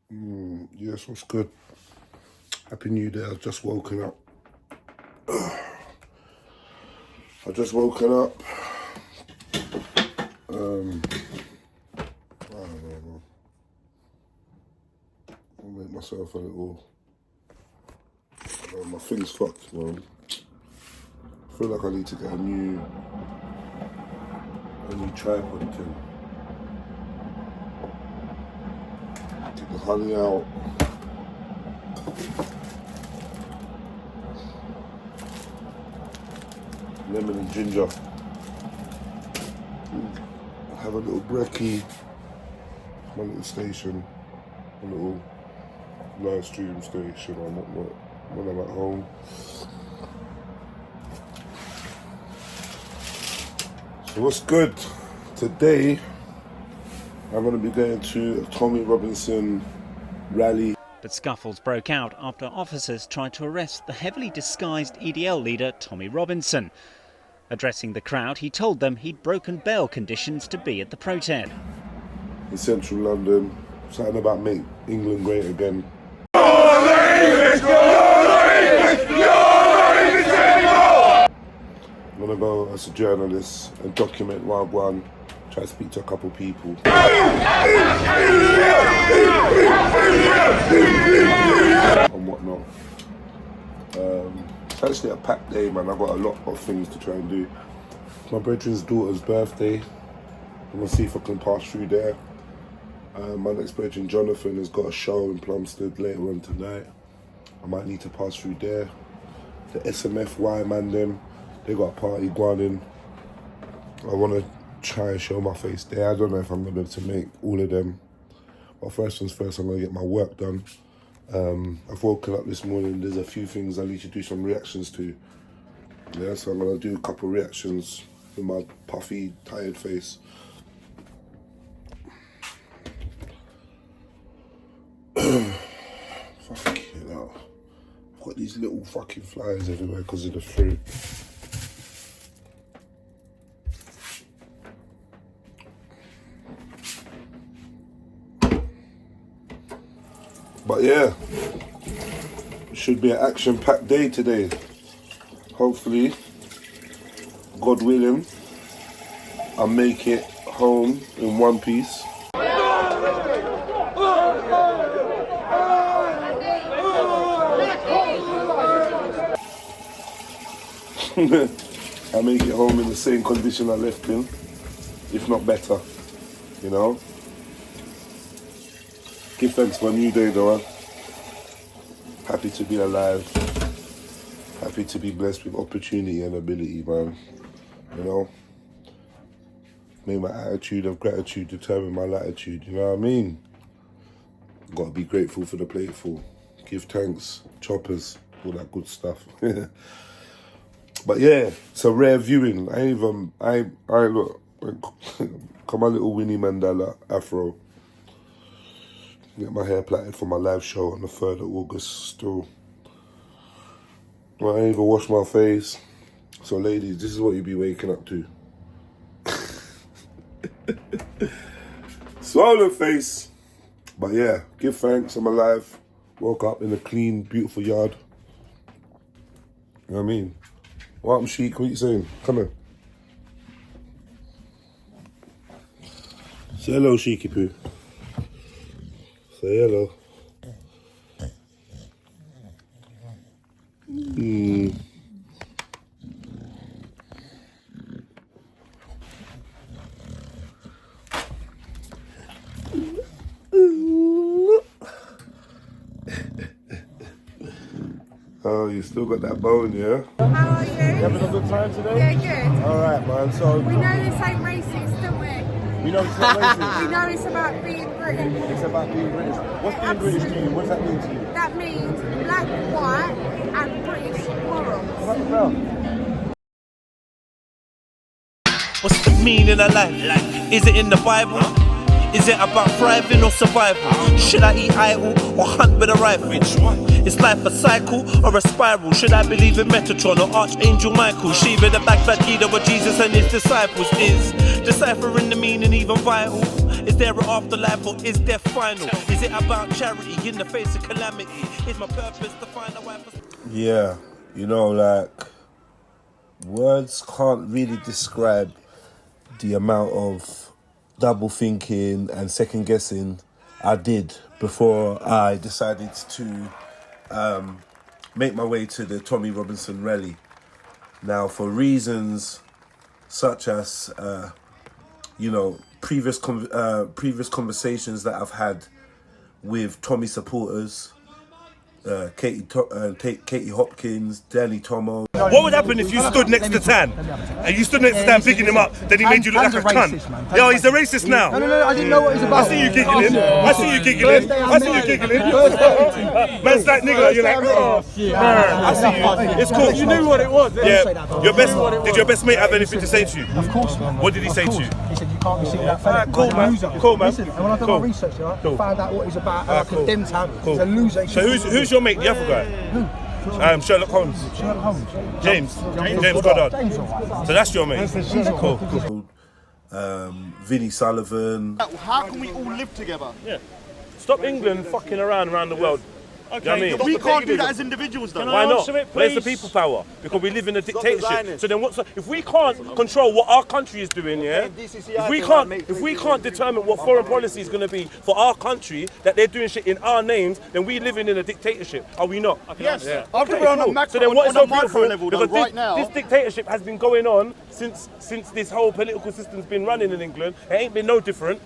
Yes, what's good? Happy New Day. I've just woken up. I've just woken up. I don't know. I'll make myself a little. My thing's fucked, man. I feel like I need to get a new tripod thing. Get the honey out. Lemon and ginger. Have a little brekkie. My little station. A little live stream station or whatnot when I'm at home. So what's good? Today I'm going to be going to a Tommy Robinson rally. But scuffles broke out after officers tried to arrest the heavily disguised EDL leader Tommy Robinson. Addressing the crowd, he told them he'd broken bail conditions to be at the protest. In central London, something about make England great again. I'm going to go as a journalist and document Wagwan, try to speak to a couple people. And whatnot. It's actually a packed day, man. I've got a lot of things to try and do. It's my brethren's daughter's birthday. I'm going to see if I can pass through there. My next brethren, Jonathan, has got a show in Plumstead later on tonight. I might need to pass through there. The SMFY man, them, they got a party going in. I want to try and show my face there. I don't know if I'm going to be able to make all of them. But first things first, I'm going to get my work done. I've woken up this morning, there's a few things I need to do some reactions to. Yeah, so I'm going to do a couple of reactions with my puffy, tired face. Fucking hell. I've got these little fucking flies everywhere because of the fruit. But yeah, it should be an action-packed day today. Hopefully, God willing, I'll make it home in one piece. I make it home in the same condition I left in, if not better, you know. Give thanks for a new day though, huh? Happy to be alive. Happy to be blessed with opportunity and ability, man. You know? May my attitude of gratitude determine my latitude, you know what I mean? Gotta be grateful for the plateful. Give thanks, choppers, all that good stuff. But yeah, it's a rare viewing. I look, come on little Winnie Mandela afro. Get my hair plaited for my live show on the 3rd of August still. Well, I ain't even wash my face. So ladies, this is what you be waking up to. Swollen face. But yeah, give thanks, I'm alive. Woke up in a clean, beautiful yard. You know what I mean? Welcome, Sheik, what you saying? Come here. Say hello, Sheiky Poo. Say hello. Oh, you still got that bone, yeah? How are you? You having a good time today? Yeah, good. Alright, man, so... We know this ain't racist, don't we? We know it's not racist. We know it's about being British. It's about being British. What's being British to you? What does that mean to you? That means black, white, and British morals. What the hell? What's the meaning of life? Is it in the Bible? Is it about thriving or survival? Should I eat idle or hunt with a rifle? Which one? Is life a cycle or a spiral? Should I believe in Metatron or Archangel Michael? Shiva the Baghdad leader what Jesus and his disciples is. Deciphering the meaning even vital. Is there an afterlife or is there final? Is it about charity in the face of calamity? Is my purpose to find a wife? Yeah, you know, like, words can't really describe the amount of double thinking and second guessing I did before I decided to make my way to the Tommy Robinson rally. Now, for reasons such as, you know, previous conversations that I've had with Tommy supporters, Katie Hopkins, Danny Tomo. What would happen if you stood next to Tan and you stood next to Tan picking him up, then he made you look like a cunt? Yo, he's a racist now. No, I didn't know what he's about. I see you giggling. I see you giggling. Man's like nigga, you're like, oh, I see you. It's cool. You knew what it was. Yeah. Did your best mate have anything to say to you? Of course, man. What did he say to you? He said you can't be singing that fella. Cool, man. Cool, man. Listen, and when I did my research, I found out what he's about, and I condemned him. He's a loser. So who's your mate, the other guy? Who? Sherlock Holmes. Sherlock Holmes. James Goddard. So that's your mate. Cool. Vinnie Sullivan. How can we all live together? Yeah. Stop England fucking around the world. Okay, you know what I mean? We can't do that as individuals though. Why not? Where's the people power? Because we live in a dictatorship. So then if we can't control what our country is doing, yeah? If we can't determine what foreign policy is going to be for our country, that they're doing shit in our names, then we living in a dictatorship. Are we not? Yes. Yeah. I've got on a macro, so then what is on so a micro level though, because right now. This dictatorship has been going on since this whole political system's been running in England. It ain't been no different.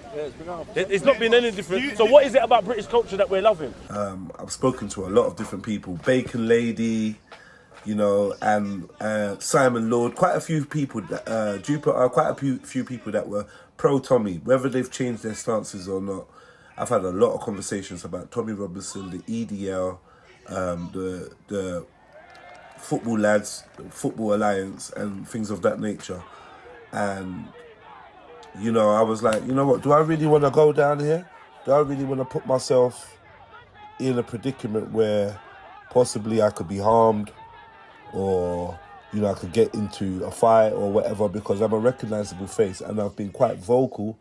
It's not been any different. So what is it about British culture that we're loving? I've spoken to a lot of different people, Bacon Lady, you know, and Simon Lord, quite a few people, Jupiter, quite a few people that were pro Tommy, whether they've changed their stances or not. I've had a lot of conversations about Tommy Robinson, the EDL, the football lads, the Football Alliance, and things of that nature. And, you know, I was like, you know what, do I really want to go down here? Do I really want to put myself in a predicament where possibly I could be harmed, or, you know, I could get into a fight or whatever, because I'm a recognizable face and I've been quite vocal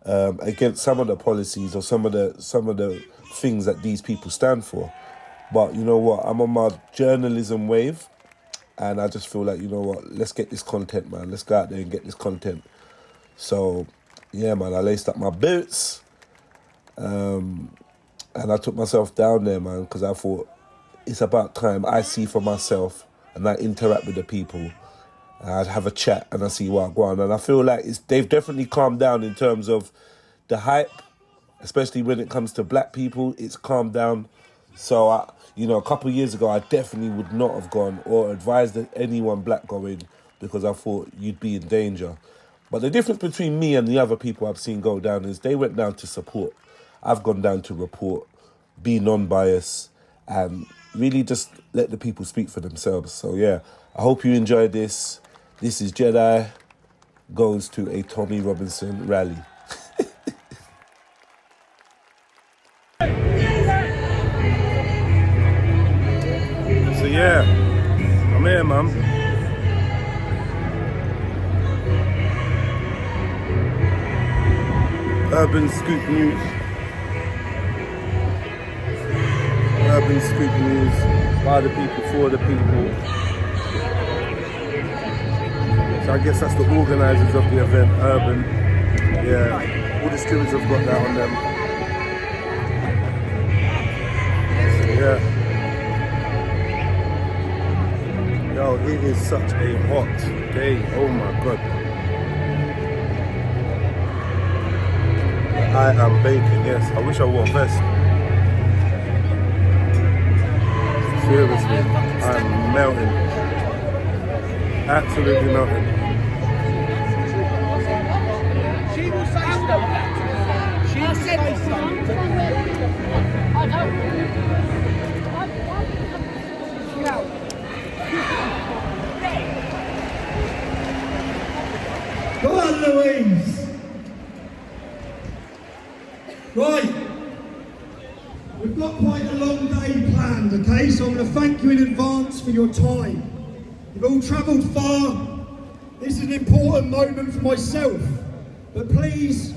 against some of the policies or some of the things that these people stand for. But you know what, I'm on my journalism wave, and I just feel like, you know what, let's get this content, man. Let's go out there and get this content. So yeah, man, I laced up my boots, and I took myself down there, man, because I thought it's about time I see for myself and I interact with the people. And I'd have a chat and I see what I go on. And I feel like they've definitely calmed down in terms of the hype, especially when it comes to black people. It's calmed down. So, you know, a couple of years ago, I definitely would not have gone or advised anyone black going, because I thought you'd be in danger. But the difference between me and the other people I've seen go down is they went down to support. I've gone down to report, be non-biased, and really just let the people speak for themselves. So yeah, I hope you enjoyed this. This is Jedi goes to a Tommy Robinson rally. So yeah, I'm here, man. Urban Scoop News. Urban Scoop News, by the people, for the people. So I guess that's the organisers of the event, Urban. Yeah, all the stewards have got that on them. So yeah. Yo, it is such a hot day, oh my God. I am baking, yes. I wish I wore a vest. Seriously, I'm melting. Absolutely melting. She will say stuff. She will say stuff. I know. Go on, Louise. Right. We've got quite a long day planned, okay? So I'm going to thank you in advance for your time. You've all travelled far. This is an important moment for myself. But please,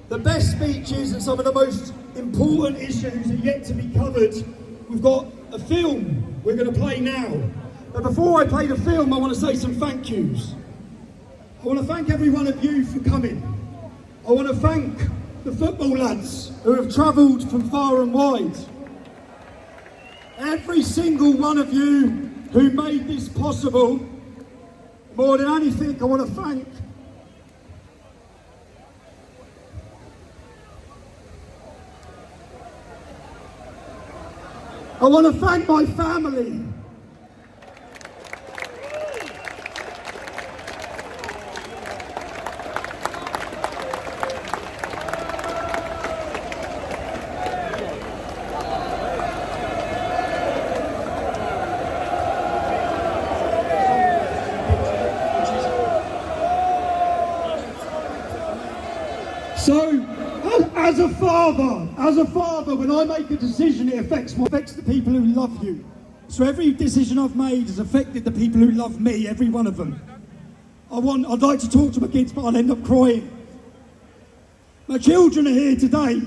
The best speeches and some of the most important issues are yet to be covered. We've got a film we're going to play now. But before I play the film, I want to say some thank yous. I want to thank every one of you for coming. I want to thank the football lads who have travelled from far and wide. Every single one of you who made this possible. More than anything, I want to thank my family. So, as a father, when I make a decision, it affects the people who love you. So every decision I've made has affected the people who love me, every one of them. I'd like to talk to my kids, but I'll end up crying. My children are here today.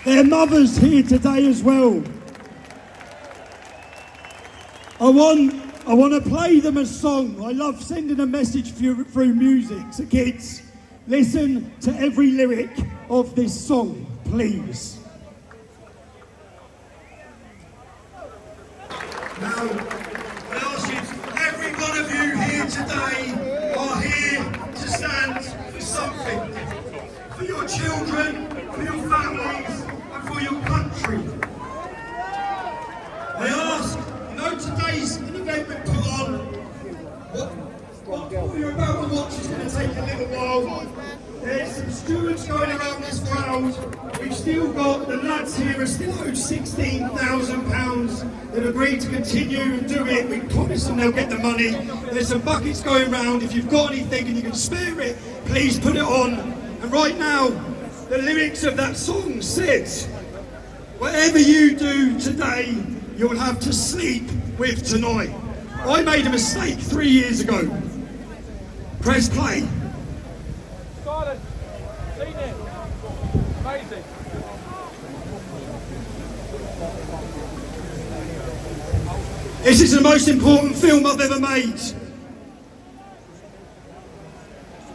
Their mother's here today as well. I want to play them a song. I love sending a message through music. So kids, listen to every lyric of this song, please. Now, I ask you, every one of you here today are here to stand for something. For your children, for your families, and for your country. I ask, today's event we put on, what you're about to watch is going to take a little while. There's some stewards going around this crowd. We've still got the lads here are still owed £16,000. They've agreed to continue and do it. We promise them they'll get the money. There's some buckets going round. If you've got anything and you can spare it, please put it on. And right now, the lyrics of that song says, whatever you do today, you'll have to sleep with tonight. I made a mistake 3 years ago. Press play. Silence. Seen it. Amazing. This is the most important film I've ever made.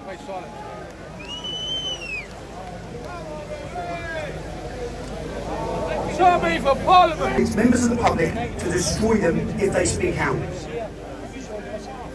Wait, silence. Show me for Parliament. It's members of the public to destroy them if they speak out.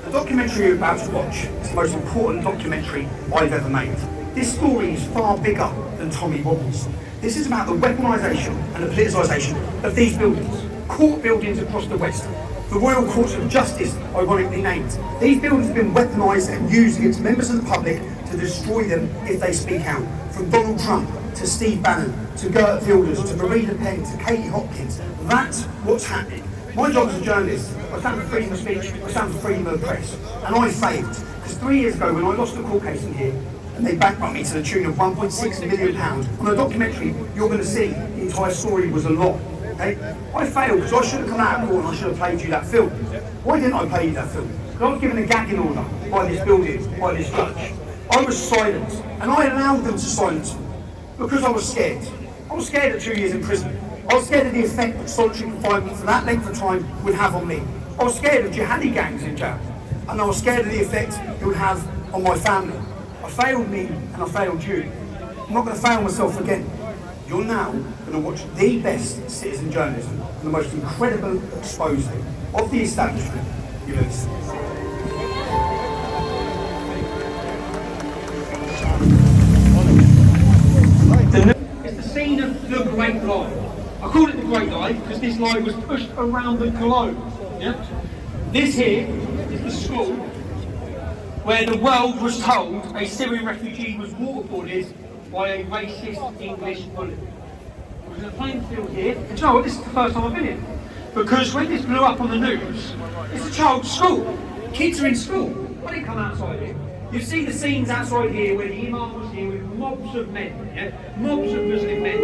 The documentary you're about to watch is the most important documentary I've ever made. This story is far bigger than Tommy Robinson. This is about the weaponisation and the politicisation of these buildings, court buildings across the West, the Royal Courts of Justice, ironically named. These buildings have been weaponised and used against members of the public to destroy them if they speak out. From Donald Trump to Steve Bannon to Gert Wilders to Marie Le Pen to Katie Hopkins, that's what's happening. My job as a journalist, I stand for freedom of speech, I stand for freedom of the press, and I failed. Because 3 years ago when I lost the court case in here, and they bankrupt me to the tune of £1.6 million, on a documentary you're going to see the entire story was a lot. Okay? I failed because I should have come out of court and I should have played you that film. Why didn't I play you that film? Because I was given a gagging order by this building, by this judge. I was silenced, and I allowed them to silence me because I was scared. I was scared of 2 years in prison. I was scared of the effect that solitary confinement for that length of time would have on me. I was scared of jihadi gangs in jail, and I was scared of the effect it would have on my family. I failed me, and I failed you. I'm not going to fail myself again. You're now going to watch the best citizen journalism and the most incredible exposing of the establishment you've ever seen. It's the scene of the Great Lie. I call it the Great Lie because this lie was pushed around the globe. Yeah? This here is the school where the world was told a Syrian refugee was waterboarded by a racist English bully. I was in a playing field here, and you know what, this is the first time I've been here. Because when this blew up on the news, it's a child's school. Kids are in school. I didn't come outside here. You see the scenes outside here where the imam was here with mobs of men, yeah? Mobs of Muslim men.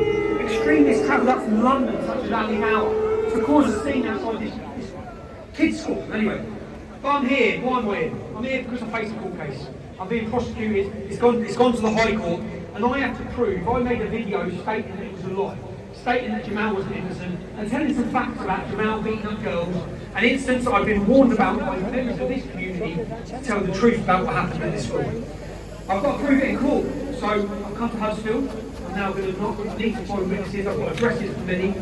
Extremists travelled up from London, such as Ali Howard, to cause a scene outside this kids' school. Anyway, But I'm here. Why am I here? I'm here because I face a court case. I'm being prosecuted. It's gone to the High Court, and I have to prove. I made a video stating that it was a lie, stating that Jamal wasn't innocent, and telling some facts about Jamal beating up girls, an instance that I've been warned about by members of this community to tell the truth about what happened in this school. I've got to prove it in court, so I've come to Huddersfield. I'm now going to knock. I need to find witnesses. I've got addresses for many.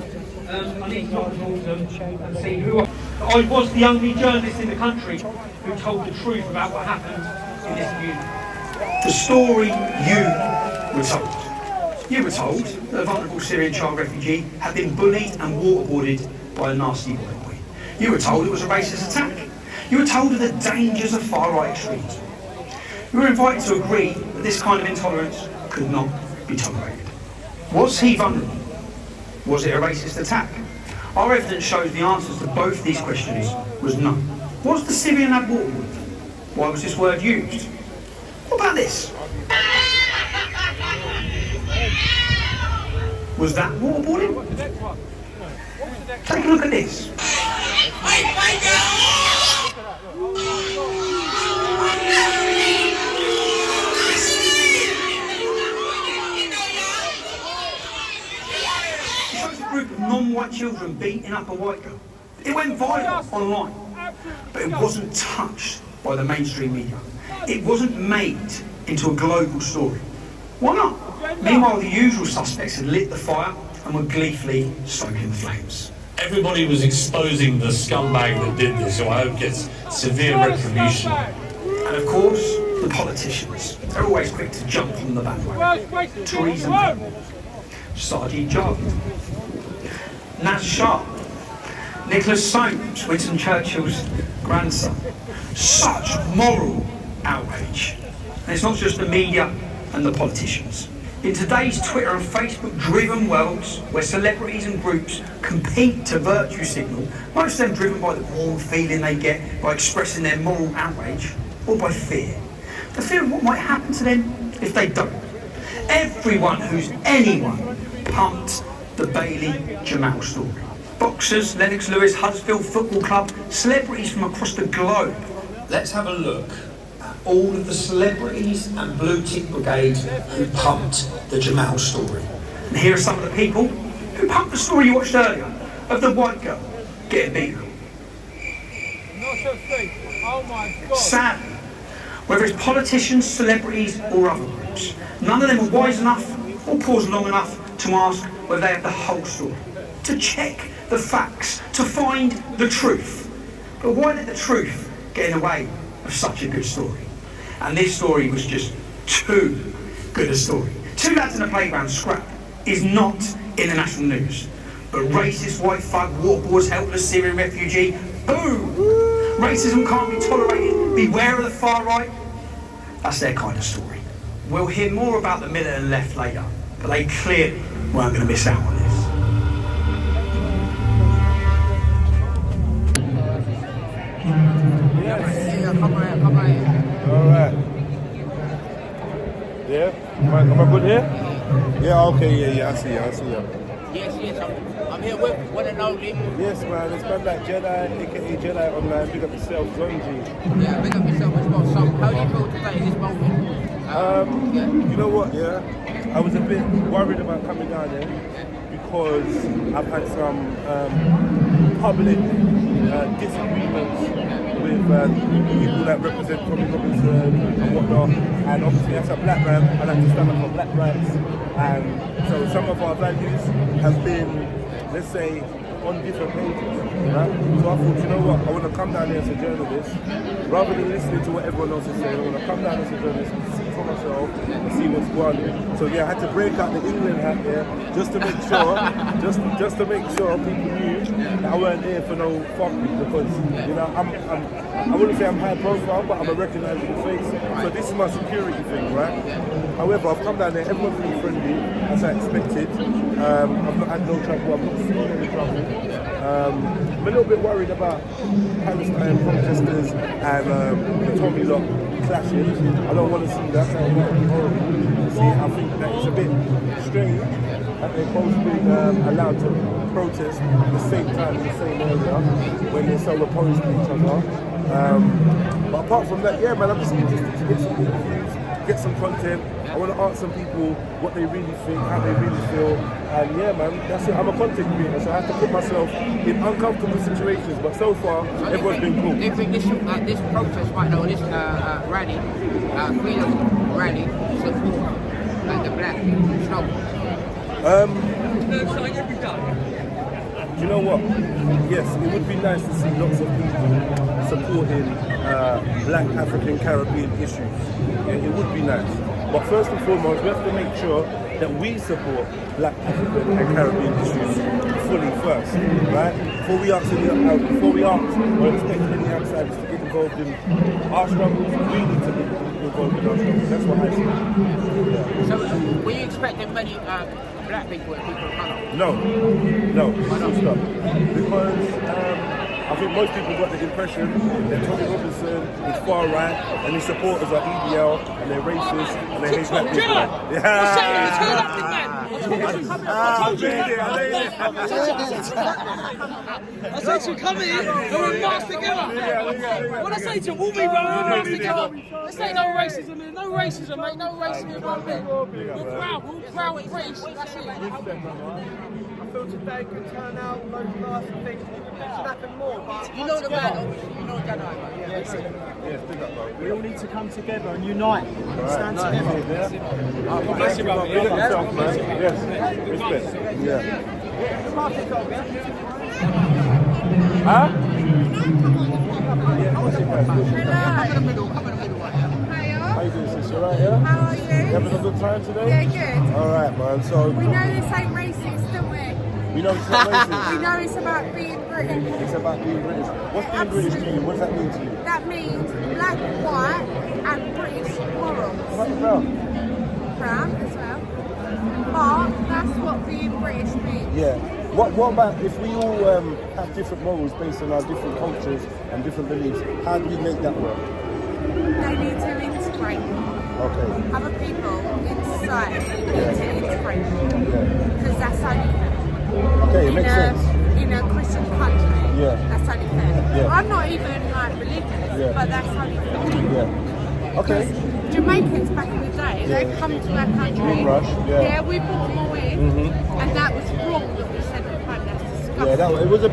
I need to knock and talk to them and see who I was the only journalist in the country who told the truth about what happened in this community. The story you were told. You were told that a vulnerable Syrian child refugee had been bullied and waterboarded by a nasty white boy. You were told it was a racist attack. You were told of the dangers of far-right extremism. You were invited to agree that this kind of intolerance could not be tolerated. Was he vulnerable? Was it a racist attack? Our evidence shows the answers to both these questions was no. Was the Syrian lad waterboarded? Why was this word used? What about this? Was that waterboarding? Take a look at this. It shows a group of non-white children beating up a white girl. It went viral online, but it wasn't touched by the mainstream media. It wasn't made into a global story. Why not? Meanwhile, the usual suspects had lit the fire and were gleefully stoking the flames. Everybody was exposing the scumbag that did this, who I hope gets severe retribution. And of course, the politicians. They're always quick to jump on the bandwagon. Theresa May, Sajid Javid, Naz Shah, Nicholas Soames, Winston Churchill's grandson. Such moral outrage. And it's not just the media and the politicians. In today's Twitter and Facebook driven worlds where celebrities and groups compete to virtue signal, most of them driven by the warm feeling they get by expressing their moral outrage, or by fear. The fear of what might happen to them if they don't. Everyone who's anyone pumped the Bailey Jamal story. Boxers, Lennox Lewis, Huddersfield Football Club, celebrities from across the globe. Let's have a look at all of the celebrities and blue tick brigades who pumped the Jamal story. And here are some of the people who pumped the story you watched earlier of the white girl getting beaten. Oh my God. Sadly, whether it's politicians, celebrities or other groups, none of them are wise enough or pause long enough to ask whether they have the whole story, to check the facts, to find the truth. But why let the truth get in the way of such a good story? And this story was just too good a story. Two lads in a playground scrap is not in the national news. But racist white thug waterboards helpless Syrian refugee, boom! Racism can't be tolerated, beware of the far right. That's their kind of story. We'll hear more about the militant left later, but they clearly weren't going to miss out on this. Alright. Yeah? Am I good here? Yeah, okay, yeah, I see you. Yes, I'm here with one and only. Yes, man, it's man like Jedi, aka Jedionline, big up yourself, Zonji. Yeah, big up yourself as well. So, how do you feel today in this moment? You know what, yeah? I was a bit worried about coming down here because I've had some public disagreements with people that represent Tommy Robinson and whatnot, and obviously as a black man, I like to stand up for black rights, and so some of our values have been, let's say, on different pages, right? So I thought, you know what, I want to come down here as a journalist, rather than listening to what everyone else is saying. I want to come down as a journalist, see for myself, and see what's going on. So yeah, I had to break out the England hat here, just to make sure, just to make sure people knew that I weren't here for no fucking, because, you know, I wouldn't say I'm high profile, but I'm a recognisable face. So this is my security thing, right? However, I've come down there, everyone's really friendly, as I expected. I've not had no trouble, I've not seen any trouble. I'm a little bit worried about Palestine protesters and the Tommy lot clashing. I don't want to see that. That would be horrible. See, I think that it's a bit strange that they're both being allowed to protest at the same time in the same area when they're so opposed to each other. But apart from that, yeah, man, I'm just interested to get some interviews, get some content. I want to ask some people what they really think, how they really feel, and yeah, man, that's it. I'm a content creator, so I have to put myself in uncomfortable situations. But so far, everyone's been cool. Do you think this protest right now, this rally, freedom rally, support the black struggle? Do you know what? Yes, it would be nice to see lots of people supporting black African Caribbean issues. Yeah, it would be nice. But first and foremost, we have to make sure that we support black African and Caribbean issues fully first, right? Before we ask or expect any outsiders to get involved in our struggles, we need to be involved in our struggles. That's what I see. Yeah. So, were you expecting many black people and people of colour? No, full stop. Because I think most people got the impression that Tommy Robinson is far right and his supporters are EDL and they're racist and they hate black people. I said to you, come in and we'll march together. When I say to you, we'll be march together. Let's say no racism, man. No racism, mate. No racism in one bit. We're proud. We're proud British. That's it. I feel today could turn out loads of nice things. Should happen more, but you know the man, you know Jedi, right? Yes, big up, bro. we all need to come together and unite. Stand together. God bless you, brother. Big up yourself, man. Yes, respect. Yeah. Huh? Yeah, of course you can. Come in the middle right here. How you doing, sis? You alright, yeah? How are you? You having a good time today? Yeah, good. Alright, man. So We know this ain't racist, don't we? we know it's not racist. We know it's about being British. It's about being British. What's being British to you? What does that mean to you? That means black, white, and British morals. What about brown? Brown as well. But that's what being British means. Yeah. What about if we all have different morals based on our different cultures and different beliefs? How do we make that work? They need to integrate. Okay. Other people in society need Yeah. to integrate. Yeah. Because that's only fair. Okay, it makes sense. In a Christian country, Yeah. that's only fair. Yeah. I'm not even like religious, Yeah. but that's only fair. Yeah. Okay. Jamaicans back in the day, Yeah. they come to our country. Rush, yeah. We brought them all in, and that was wrong that we sent them home. That's disgusting. Yeah, it was a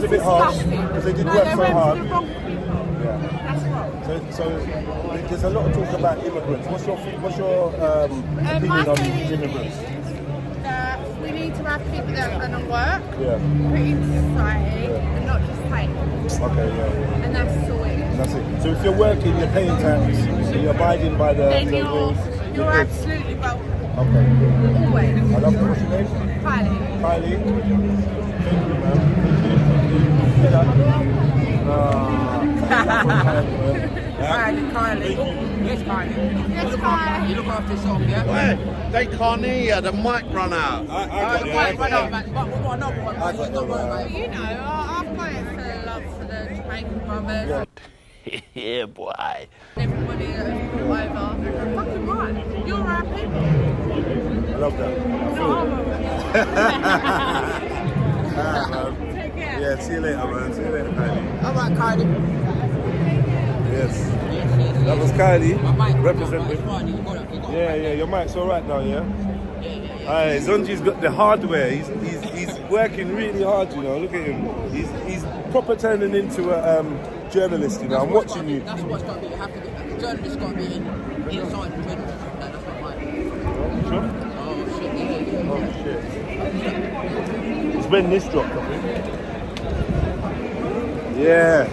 bit harsh because they did work they so went hard. to the wrong people. Yeah. That's wrong. So there's a lot of talk about immigrants. What's your opinion my on feeling immigrants? That we need to have people that are going to work, Yeah. put into society, and not just pay. Okay, yeah. And that's all it is. That's it. So if you're working, you're paying tax, you're abiding by the Then rules. you're good. absolutely welcome. Okay. Always. I love it. What's your name? Kylie. Kylie. Thank you, man. Thank you. Kylie. Yes, Kylie. Yes, Kylie. You look after yourself, yeah? Wait, they can't hear. The mic run out. But we've got another one. Don't worry about it. You know, I've got it for love for the Jamaican brothers. Yeah, boy. Everybody that has brought over. Fucking right. You're our people. I love that. Take care. Yeah, see you later, man. See you later, Kylie. All right, Kylie. Yes. Yes. That was Kylie, My mic, representing. Yeah, your mic's all right now, yeah? Aye, Zonji's got the hardware. He's working really hard, you know. Look at him. He's proper turning into a journalist, you know. I'm watching you. That's what's got to be. You have to be. The journalist got to be inside the journalist. That's not mine. Sure? Oh shit! Yeah. Oh shit. It's when this dropped, I think. Yeah.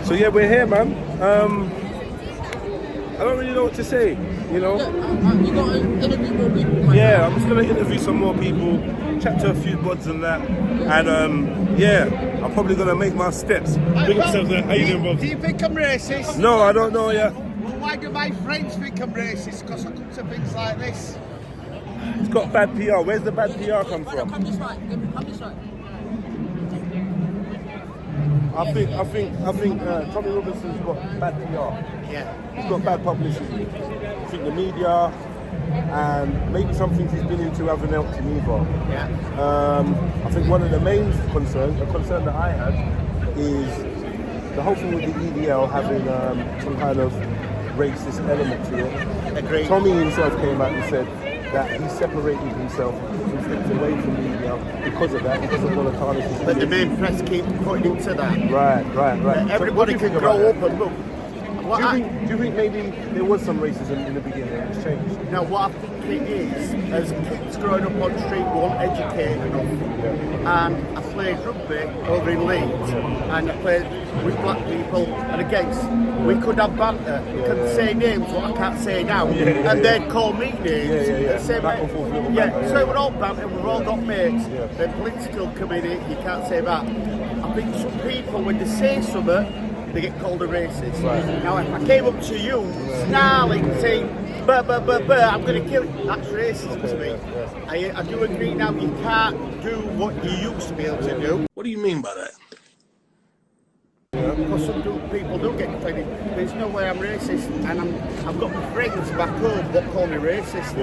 So yeah, we're here, man. I don't really know what to say, you know. You got to interview more people. Yeah, I'm just gonna interview some more people, chat to a few buds and that, and yeah, I'm probably gonna make my steps. Big yourself there. How you doing, Bob? Do you think I'm racist? No, I don't know yet. Well, why do my friends think I'm racist? Because I come to things like this. It's got bad PR. Where's the bad PR come from? Come this way. Come this way. I think Tommy Robinson's got bad PR. Yeah. He's got bad publicity. I think the media and maybe some things he's been into haven't helped him either. Yeah. I think one of the main concerns, a concern that I had, is the whole thing with the EDL having some kind of racist element to it. Agreed. Tommy himself came out and said that he separated himself and stepped away from the EDL because of that, because of Molotov. But the main press keep putting into that. Right. Everybody can grow up and look. Do you think maybe there was some racism in the beginning and it's changed? Now, what I think it is, as kids growing up on the street weren't educated enough, and I played rugby over in Leeds, and I played with black people and against. We could have banter, we could say names what I can't say now, and they'd call me names. And say, so we're all banter, we've all got mates. Then political committee, you can't say that. I think some people, when they say something, they get called a racist. Now, if I came up to you, snarling, saying, I'm going to kill you, that's racist to me. I do agree now, you can't do what you used to be able to do. What do you mean by that? Because some people do get offended. There's no way I'm racist, and I've got my friends back home that call me racist.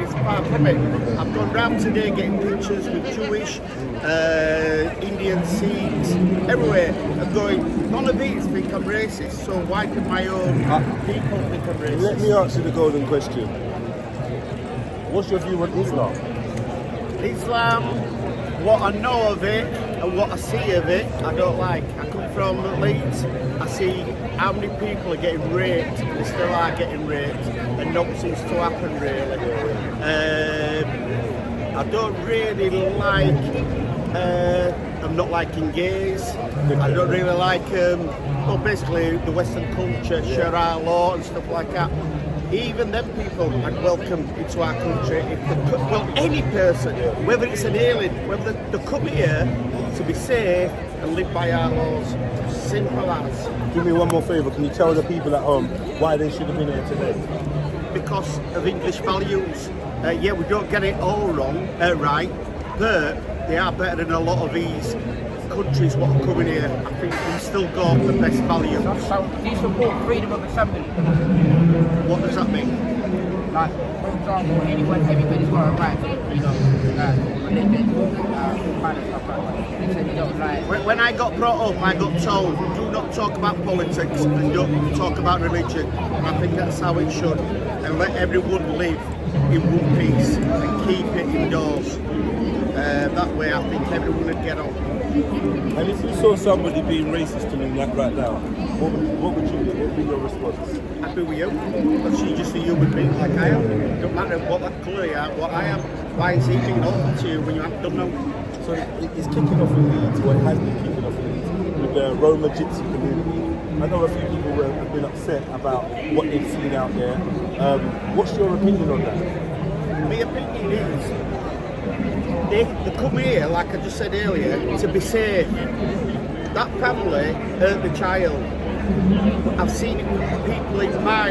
It's far from it. I've gone round today getting pictures with Jewish, Indian, Sikhs, everywhere. I'm going, none of these think I'm racist, so why could my own people think I'm racist? Let me ask you the golden question. What's your view on Islam? Islam, what I know of it and what I see of it, I don't like. I come from Leeds, I see how many people are getting raped, they still are getting raped, and nothing seems to happen really. I don't really like, I'm not liking gays, I don't really like, basically the Western culture, Sharia law and stuff like that. Even them people I'd welcome into our country, any person, whether it's an alien, whether they come here to be safe and live by our laws. Simple as. Do me one more favour, can you tell the people at home why they should have been here today? Because of English values. Yeah, we don't get it all wrong, right, but they are better than a lot of these countries what are coming here. I think we still got the best values. So, do you support freedom of assembly? What does that mean? Like, for example, everybody's got a right to, religion, kind of stuff like that. You said you don't like. When I got brought up, I got told, do not talk about politics and don't talk about religion. And I think that's how it should. And let everyone live in one piece and keep it indoors. That way I think everyone would get on. And if you saw somebody being racist to me like right now, what would you do? What would be your response? Happy with you, because you're just a human being like I am. Don't matter what that colour you are, what I am. Why is he being awful to you when you haven't done no? So it's kicking off in Leeds, or it has been kicking off in Leeds, with the Roma Gypsy community. I know a few people have been upset about what they've seen out there. What's your opinion on that? My opinion is, they come here, like I just said earlier, to be safe. That family hurt the child. I've seen it with people in my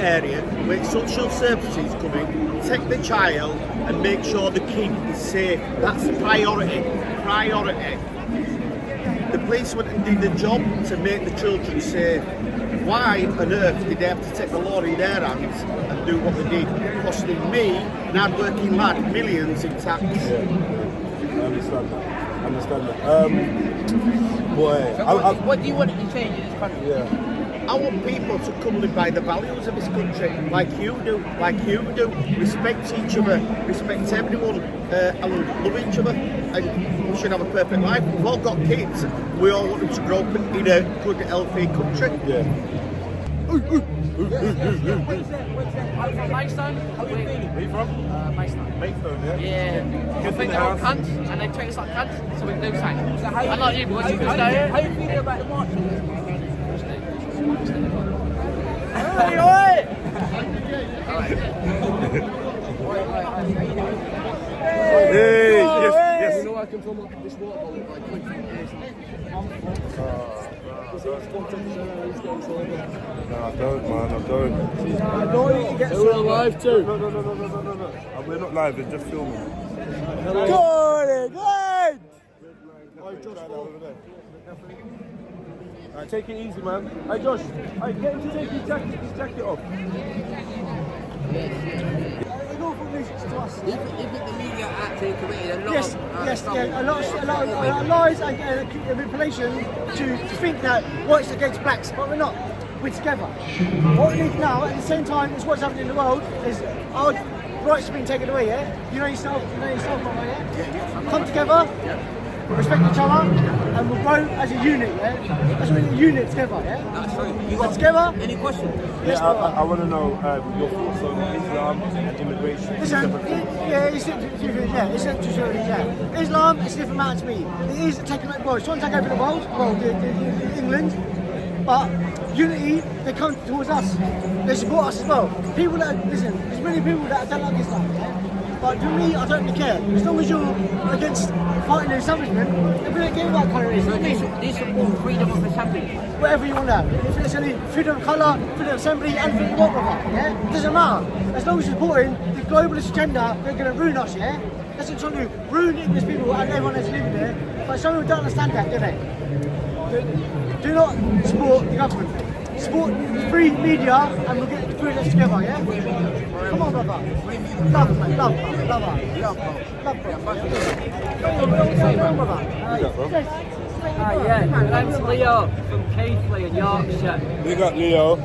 area where social services come in, take the child and make sure the kid is safe. That's priority. The police went and did the job to make the children safe. Why on earth did they have to take the law in their hands and do what they did, costing me, an hard-working lad, millions in tax? Yeah. I understand that. Boy, so what do you want to change in this country? Yeah. I want people to come live by the values of this country, like you do. Respect each other, respect everyone, and love each other. And we should have a perfect life. We've all got kids. We all want them to grow up in a good, healthy country. Yeah. I'm from Maidstone. How are you feeling? Where are you from? Maidstone. Maidstone, yeah? Yeah. I think they're all cunts, and they treat us like cunts, so we can do something. So I like you boys, you can stay here. How are you feeling about the march? Hey, oi! Hey, yes. You know I can film this water bottle like quick from here. No, I don't, man, I don't. I know you get so live too. No. We're not live, we're just filming. Good! Alright, take it easy, man. Hey, Josh, get him to take his jacket off. They go from this to us. this. Do you think the media actually committed a lot Yes, of... yes, yeah, a lot of lies and manipulation to think that what's against blacks, but we're not. We're together. What we need now, at the same time, is what's happening in the world, is our rights are being taken away, yeah? You know yourself, brother, yeah? Come together, respect each other, and we'll grow as a unit, yeah? That's what we need, a unit together, yeah? That's true. You got together? Any questions? Yes, Yeah, I want to know your thoughts on Islam and immigration. Listen, yeah. Islam is a different matter to me. It is taking over the world. It's trying to take over the world, England, but unity, they come towards us. They support us as well. People that, listen, there's many people that don't like Islam, yeah? But to me, I don't really care. As long as you're against fighting the establishment, if we don't care what colour it is. So do you support freedom of assembly? Whatever you want to have. If it's any freedom of colour, freedom of assembly, anything you want, brother, yeah? It doesn't matter. As long as you're supporting the globalist agenda, they're going to ruin us, yeah? That's what trying to ruin English people and everyone that's living there. But some people don't understand that, do they? Do not support the government. Support free media and we'll get through this together, yeah? Come on, brother. Love, mate. Love, brother. Love, Yeah, my name's Leo from Keighley in Yorkshire. We got Leo.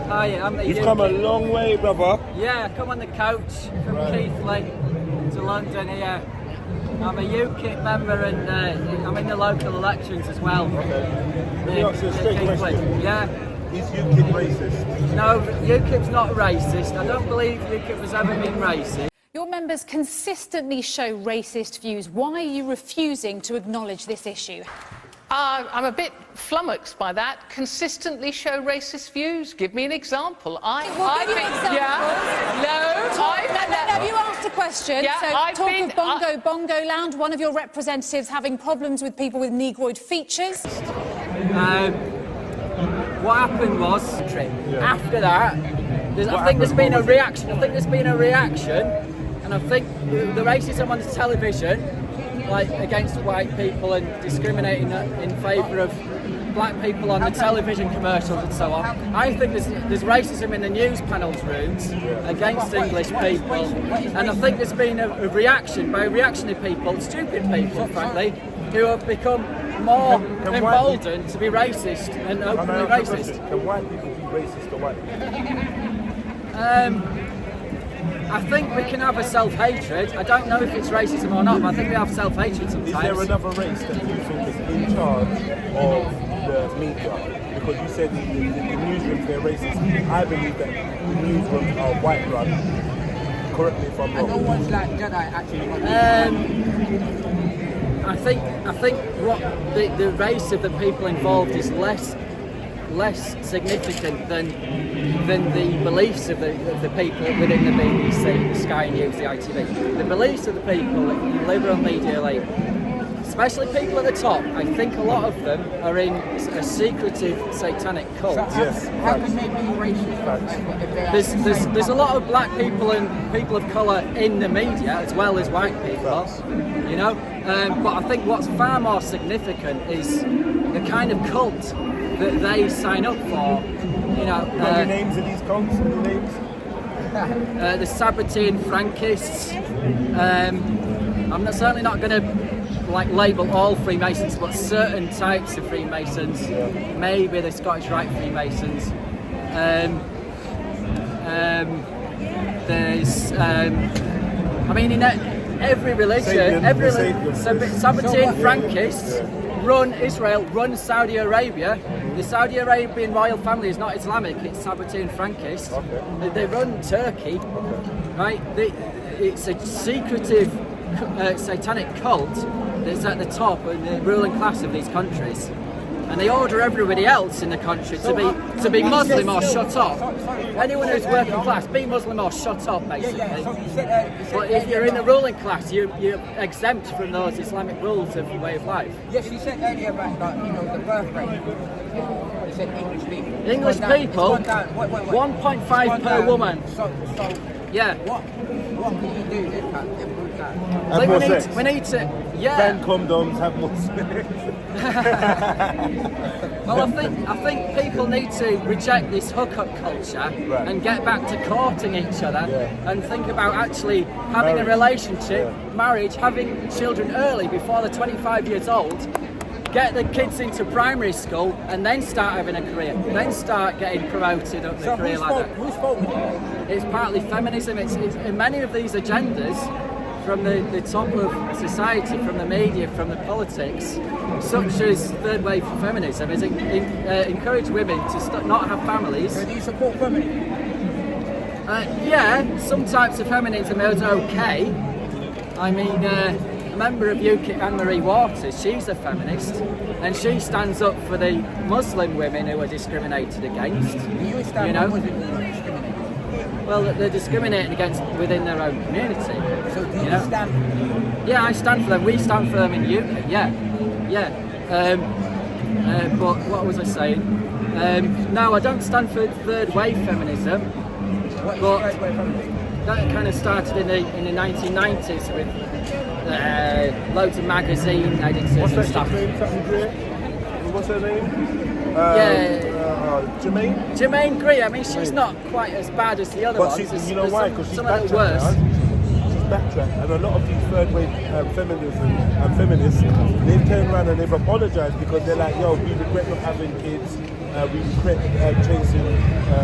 You've come a long way, brother. Yeah, I come on the coach from Keighley to London here. I'm a UKIP member and I'm in the local elections as well. Let me ask you a straight question. Yeah. Is UKIP racist? No, UKIP's not racist. I don't believe UKIP has ever been racist. Your members consistently show racist views. Why are you refusing to acknowledge this issue? I'm a bit flummoxed by that. Consistently show racist views. Give me an example. We'll give you examples. Yeah. No, you asked a question. Yeah, so talk of Bongo Land, one of your representatives having problems with people with negroid features. What happened was, after that, I think there's been a reaction, and I think the racism on the television, like against white people and discriminating in favour of black people on the television commercials and so on. I think there's racism in the news panels rooms against English people, and I think there's been a reaction by reactionary people, stupid people, frankly, who have become more emboldened to be racist and openly racist. Can white people be racist to white people? I think we can have a self-hatred. I don't know if it's racism or not, but I think we have self-hatred sometimes. Is there another race that you think is in charge of the media? Because you said the newsrooms, they're racist. I believe that the newsrooms are white run. Correct me if I'm wrong. And no one's like Jedi actually. I think what the race of the people involved is less significant than the beliefs of the people within the BBC, the Sky News, the ITV. The beliefs of the people in the liberal media elite, especially people at the top, I think a lot of them are in a secretive satanic cult. So how can they be racist? There's a lot of black people and people of colour in the media as well as white people, you know. But I think what's far more significant is the kind of cult that they sign up for. You know, the names of these cults. The names. The Sabbatean Frankists. I'm certainly not going to label all Freemasons, but certain types of Freemasons. Maybe the Scottish Rite Freemasons. There's, I mean, in every religion, Sabbatean Frankists run Israel, run Saudi Arabia. The Saudi Arabian royal family is not Islamic; it's Sabbatean Frankist. They run Turkey, right? It's a secretive, satanic cult that's at the top and the ruling class of these countries. And they order everybody else in the country to be Muslim or shut up. Anyone who's working class, be Muslim or shut up, basically. But if you're in the ruling class, you're exempt from those Islamic rules of your way of life. Yes, you said earlier about the birth rate. You said English people. English people, 1.5 per woman. So Yeah. What can you do to improve that? Have more sex. We need to, yeah. Ban condoms, have more sex. Well, I think people need to reject this hookup culture and get back to courting each other and think about actually having a relationship, marriage, having children early before they're 25 years old. Get the kids into primary school and then start having a career. Then start getting promoted up the career ladder. Who's fault with that? It's partly feminism. It's in many of these agendas from the top of society, from the media, from the politics, such as third wave feminism, is encourage women to not have families. So do you support feminism? Yeah, some types of feminism is okay. I mean, a member of UKIP, Anne-Marie Waters, she's a feminist, and she stands up for the Muslim women who are discriminated against. You stand know? Muslim women discriminated? Well, they're discriminated against within their own community. So do you stand for them? Yeah, I stand for them. We stand for them in UKIP, yeah. But what was I saying? No, I don't stand for third wave feminism. What but is third wave feminism? That kind of started in the 1990s with loads of magazine editors and stuff. What's her name? Jermaine? Jermaine Greer. I mean, she's not quite as bad as the other ones. You know why? Because she's some of the worse. She's backtracked, and a lot of these third wave feminists, they've turned around and they've apologised because they're like, yo, we regret not having kids. We regret chasing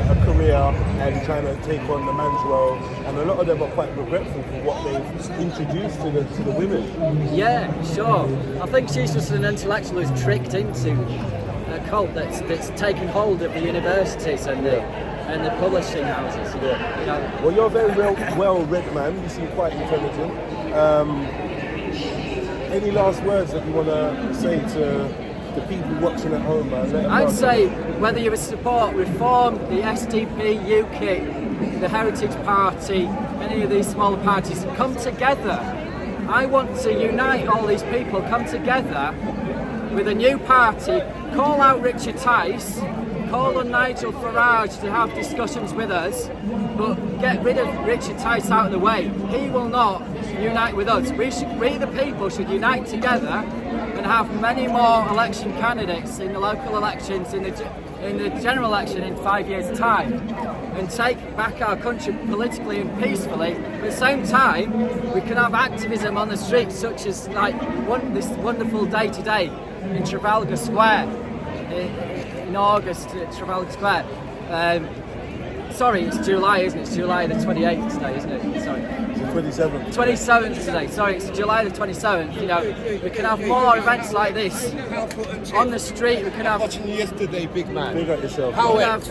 a career and trying to take on the man's role, and a lot of them are quite regretful for what they've introduced to the women. Yeah, sure. I think she's just an intellectual who's tricked into a cult that's taken hold of the universities and the publishing houses. You know. Well, you're a very well-read man. You seem quite intelligent. Any last words that you want to say to the people watching at home, man? I'd say whether you support Reform, the SDP, UKIP, the Heritage Party, any of these smaller parties, come together. I want to unite all these people, come together with a new party, call out Richard Tice, call on Nigel Farage to have discussions with us, but get rid of Richard Tice out of the way. He will not unite with us. We the people should unite together and have many more election candidates in the local elections, in the general election in 5 years' time, and take back our country politically and peacefully. At the same time, we can have activism on the streets, such as like this wonderful day today in Trafalgar Square, in August at Trafalgar Square. Sorry, it's July, isn't it? It's July the 28th today, isn't it? Sorry. It's the 27th. 27th today, sorry, it's July the 27th. You know, we can have more events like this on the street. We can have. Watching you yesterday, big man. Big up yourself. How X?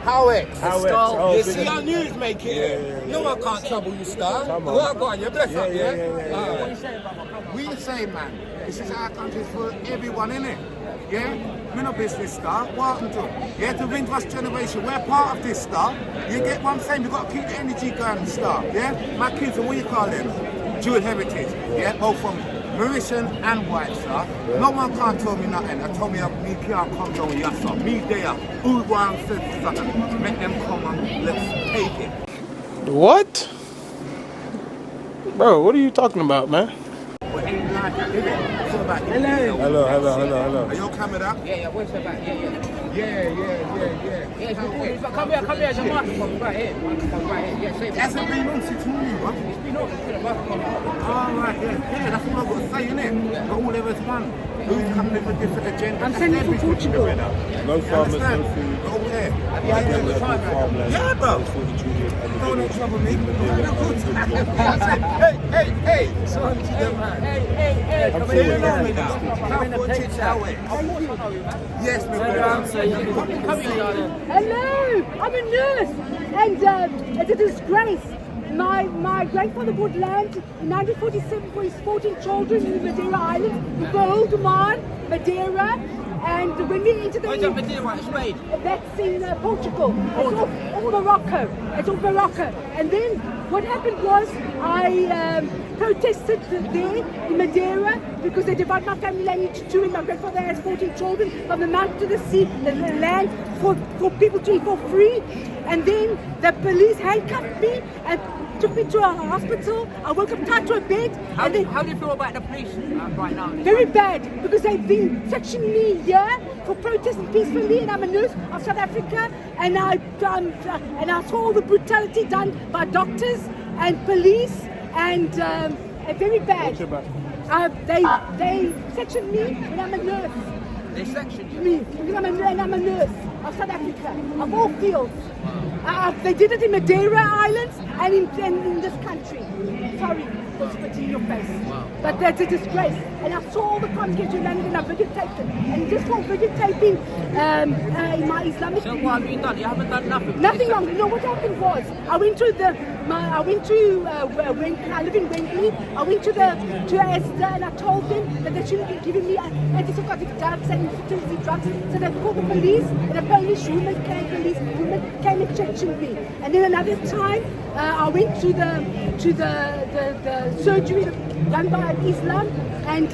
How X? Oh, you see our news make it. No one can't trouble you, star. Well, go on, you bless up, We the same, man. This is our country for everyone, innit? Yeah? We're not business, star. What happened to it? Yeah, to Windrush generation, we're part of this, star. You get what I'm saying? We've got to keep the energy going, star. Yeah? My kids are, what do you call them? Dual heritage. Yeah? Both from Mauritian and white, star. No one can't tell me nothing. I told me me can't come down with yassa. Me there. Who one said something? Make them come and let's take it. What? Bro, what are you talking about, man? Hello. Are you on camera? Yeah, where's the back? Yeah. Come here, Jamal. Right here. Yeah, say That's been on since morning, bro. It's been on. Alright, yeah, that's what I've got to say, innit? Got all of us one. Who's coming with a different agenda? I'm sending for Portugal. No farmers, no food. Go there. Farmland. Yeah, bro. Don't trouble me. Hey. Sorry to them, man. Hey, I'm here. along with that. Yes, my brother. Hello, I'm a nurse, and it's a disgrace. My grandfather bought land in 1947 for his 14 children in the Madeira Island, Gold Mine, Madeira, And when we entered the that's in Portugal. It's off Morocco. It's off Morocco. And then what happened was I protested there in Madeira because they divide my family land into two, and my grandfather has 14 children from the mountain to the sea, the land for people to eat for free. And then the police handcuffed me and took me to a hospital. I woke up tied to a bed. How do you feel about the police right now? Very bad, because they've been sectioning me here for protesting peacefully, and I'm a nurse of South Africa, and I saw all the brutality done by doctors and police, and very bad. They sectioned me, and I'm a nurse. They sectioned you? Me, because I'm a nurse of South Africa, of all fields. They did it in Madeira Islands and in this country. Sorry, for spitting in your face. Wow. But that's a disgrace. And I saw all the crimes get landed and I videotaped them. And just for videotaping in my Islamic... So what have you done? You haven't done nothing? Nothing wrong. You know what happened was, I live in Wembley. I went to Esther and I told them that they shouldn't be giving me antipsychotic drugs and fertility drugs. So they called the police, and a Polish woman came and sectioned me. And then another time, I went to the surgery done by Islam, and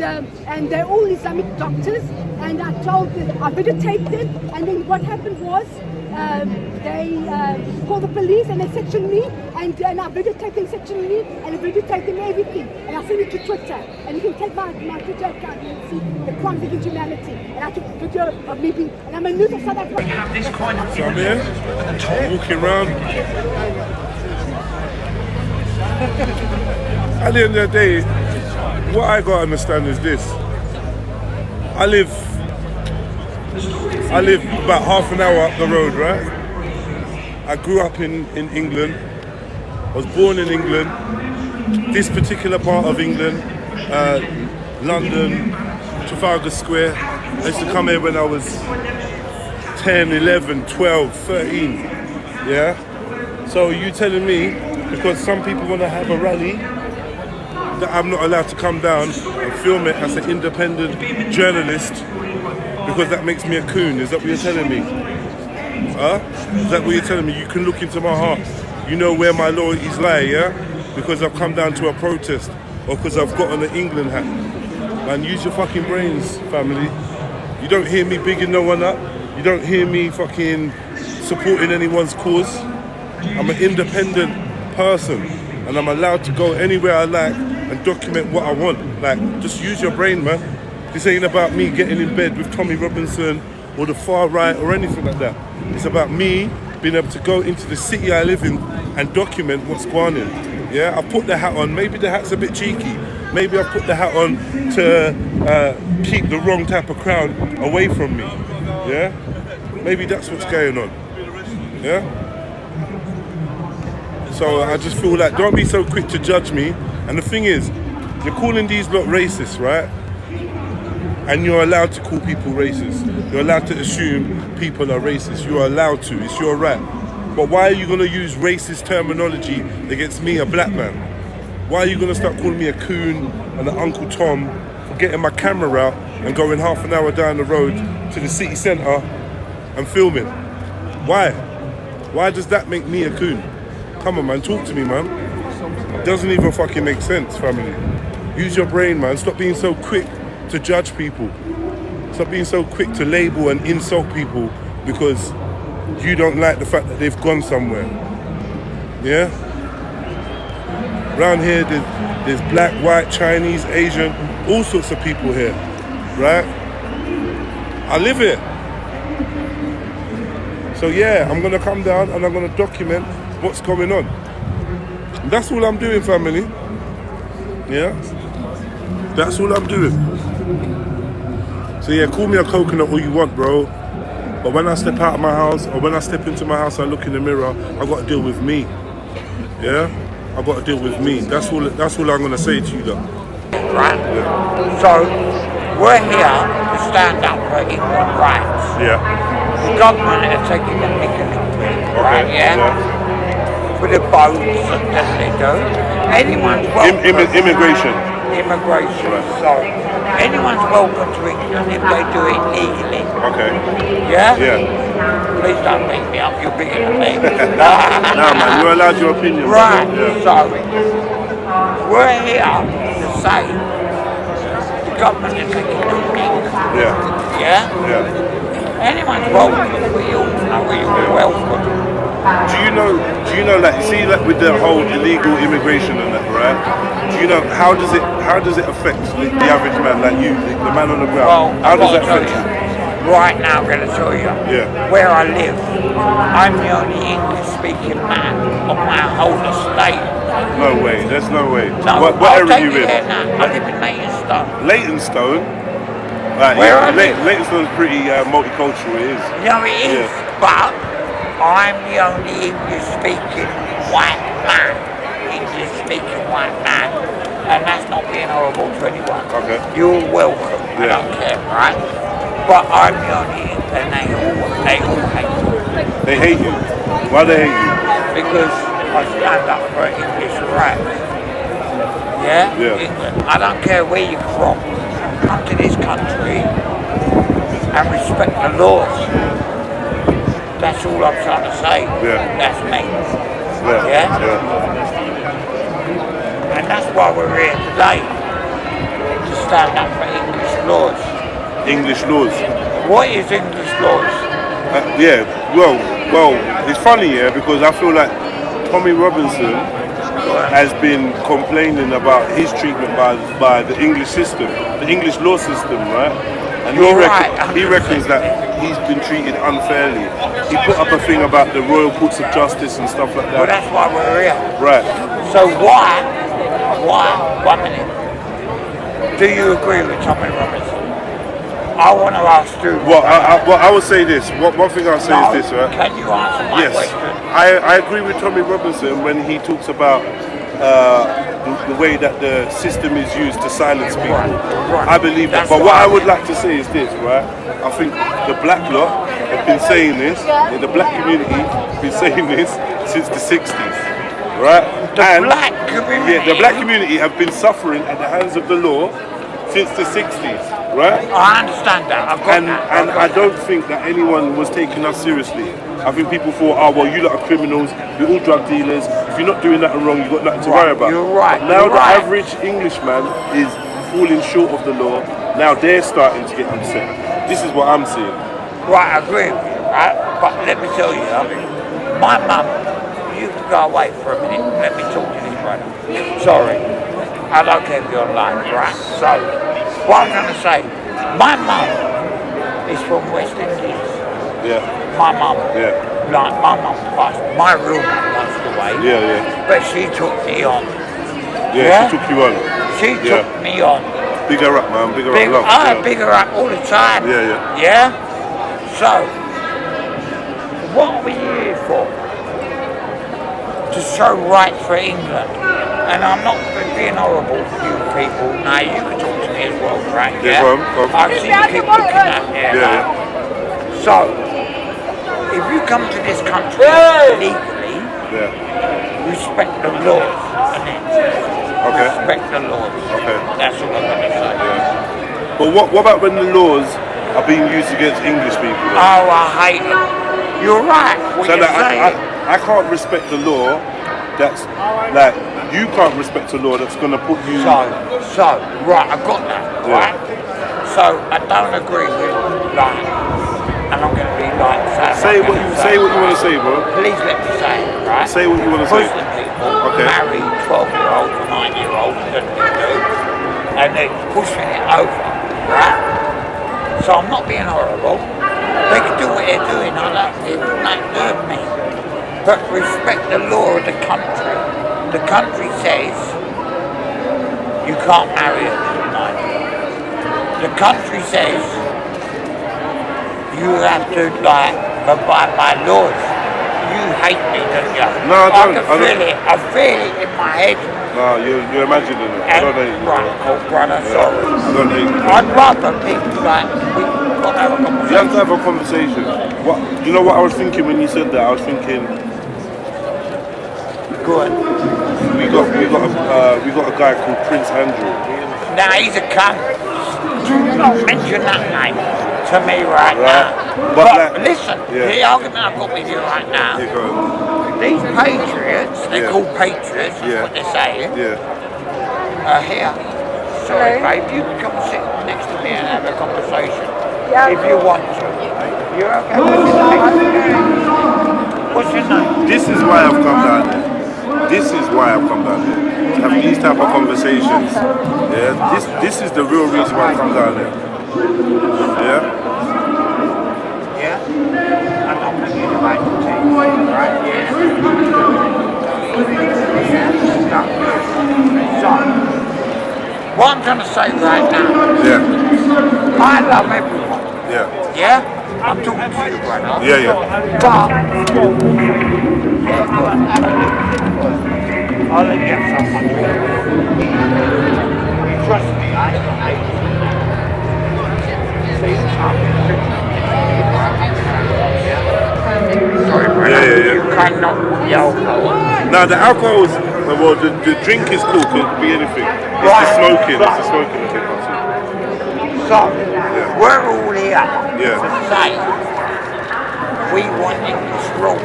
they're all Islamic doctors. And I told them, I videotaped them, and then what happened was, they called the police and they sectioned me, and I videotaped them sectioning me, and I videotaped them everything, and I sent it to Twitter, and you can take my Twitter account and see the crimes against humanity, and I took a video of me being, and I'm a nurse of South Africa. So I'm here, walking around. At the end of the day, what I gotta understand is this. I live about half an hour up the road, right? I grew up in England. I was born in England. This particular part of England, London, Trafalgar Square. I used to come here when I was 10, 11, 12, 13, yeah? So you telling me, because some people want to have a rally, that I'm not allowed to come down and film it as an independent journalist because that makes me a coon? Is that what you're telling me? Huh? Is that what you're telling me? You can look into my heart. You know where my loyalties lie, yeah? Because I've come down to a protest or because I've got on an England hat. Man, use your fucking brains, family. You don't hear me bigging no one up. You don't hear me fucking supporting anyone's cause. I'm an independent person and I'm allowed to go anywhere I like and document what I want. Like, just use your brain, man. This ain't about me getting in bed with Tommy Robinson or the far right or anything like that. It's about me being able to go into the city I live in and document what's going on. Yeah, I put the hat on. Maybe the hat's a bit cheeky. Maybe I put the hat on to keep the wrong type of crowd away from me. Yeah, maybe that's what's going on. Yeah. So I just feel like, don't be so quick to judge me. And the thing is, you're calling these lot racist, right? And you're allowed to call people racist. You're allowed to assume people are racist. You're allowed to, it's your right. But why are you gonna use racist terminology against me, a black man? Why are you gonna start calling me a coon and an Uncle Tom for getting my camera out and going half an hour down the road to the city centre and filming? Why? Why does that make me a coon? Come on, man, talk to me, man. It doesn't even fucking make sense, family. Use your brain, man. Stop being so quick to judge people. Stop being so quick to label and insult people because you don't like the fact that they've gone somewhere. Yeah? Around here, there's black, white, Chinese, Asian, all sorts of people here, right? I live here. So yeah, I'm gonna come down and I'm gonna document what's going on. And that's all I'm doing, family. Yeah? That's all I'm doing. So yeah, call me a coconut all you want, bro. But when I step out of my house, or when I step into my house, I look in the mirror, I got to deal with me. Yeah? I got to deal with me. That's all I'm going to say to you, though. Right? Yeah. So, we're here to stand up for equal rights. Yeah. The government is taking the mick a little bit, right? Yeah? For the votes that they do. Anyone's welcome. Immigration. immigration. So anyone's welcome to England if they do it legally. Okay. Yeah? Yeah. Please don't beat me up, you're bigger than me. No, man, you're allowed your opinion. Right, Yeah. so we're here to say the government is making new things. Yeah. Yeah? Yeah. Anyone's welcome, we all know we're welcome. Do you know, like, see, like with the whole illegal immigration and that, right? Do you know how does it affect the average man, like you, the man on the ground? Well, how does that tell affect you? Right now, I'm going to tell you. Yeah. Where I live, I'm the only English-speaking man on my whole estate. No way. There's no way. No, what I'll area are take you in? there now. I live in Leytonstone. Leytonstone. Right, Where yeah, I live? Leytonstone's pretty multicultural. It is. You know it is, but I'm the only English-speaking white man. English-speaking white man. And that's not being horrible to anyone. Okay. You're welcome. I don't care, right? But I'm the only, and they all hate me. They hate you. Why they hate you? Because I stand up for English rights. Yeah? Yeah. England. I don't care where you're from. Come to this country and respect the laws. That's all I'm trying to say. Yeah. That's me. Yeah. And that's why we're here today. To stand up for English laws. English laws. What is English laws? Yeah. Well, it's funny, yeah, because I feel like Tommy Robinson has been complaining about his treatment by the English system, the English law system, right? And he reckons that he's been treated unfairly. He put up a thing about the Royal Courts of Justice and stuff like that. Well, that's why we're here. Right. So why, 1 minute, do you agree with Tommy Robinson? I want to ask you. Well, I would say this. One thing I'll say is this, right? Can you answer my question? I agree with Tommy Robinson when he talks about the way that the system is used to silence people. I believe that. But what I would like to say is this, right? I think the black lot have been saying this, the black community have been saying this since the 60s, right? Black community? Yeah, the black community have been suffering at the hands of the law since the 60s, right? I understand that. And I don't think that anyone was taking us seriously. I think people thought, oh, well, you lot are criminals, you're all drug dealers, if you're not doing nothing wrong, you've got nothing to worry about. You're right. But now the average Englishman is falling short of the law, now they're starting to get upset. This is what I'm seeing. Right, I agree with you, right? But let me tell you, my mum, you can go away for a minute, let me talk to this brother. Sorry, I don't care if you're online, right? So, what I'm going to say, my mum is from West Indies. Yeah. My mum. Yeah. Like, my mum passed, my real mum passed away. Yeah. But she took me on. Yeah, she took you on. She took me on. Big her up, man. Big her up. Love. I big her up all the time. Yeah? So, what are we here for? To show rights for England. And I'm not being horrible to you people. Now, you can talk to me as well, right? Yeah, go on. I've seen you keep looking at me. So, if you come to this country legally, respect the laws. Okay. Respect the laws. Okay. That's what I'm going to say. But what about when the laws are being used against English people? Oh, I hate them. You're right. So that I can't respect the law that's like, you can't respect a law that's going to put you... So, right, I got that, right? So, I don't agree with, like, and I'm going to be like... Say what you want to say, bro. Please let me say it, right? Say what you want to say. Muslim people marry 12-year-olds or 9-year-olds, and they're pushing it over, right? So, I'm not being horrible. They can do what they're doing, I don't think that hurt me. But respect the law of the country. The country says you can't marry a minor. The country says you have to abide by laws. You hate me, don't you? No, I don't. I feel it in my head. No, you're imagining it. I don't hate you. Right, oh brother, sorry. I don't hate you. I'd rather people we've got to have a conversation. You have to have a conversation. You know what I was thinking when you said that? I was thinking... Go on. we got a guy called Prince Andrew. Now he's a cunt. Do not mention that name to me right now. But listen, the argument I've got with you right now, these patriots, they're called patriots, that's what they're saying, are here. Sorry, babe, you can come sit next to me and have a conversation if you want to. You're okay with it? What's your name? This is why I've come down here. This is why I've come down here. To have these type of conversations. Yeah. This is the real reason why I come down here. Yeah. Yeah. I don't want you to write the team, right? Yeah. So, what I'm trying to say right now. Yeah. I love everyone. Yeah. Yeah. I'm talking to you, brother. Yeah. But I'll let you have someone. Trust me, I sorry, brother. You cannot yell for. Now the alcohol is, well, the drink is cool. Could be anything. It's the smoking. It's the smoking. So we're all here to say we want English rules.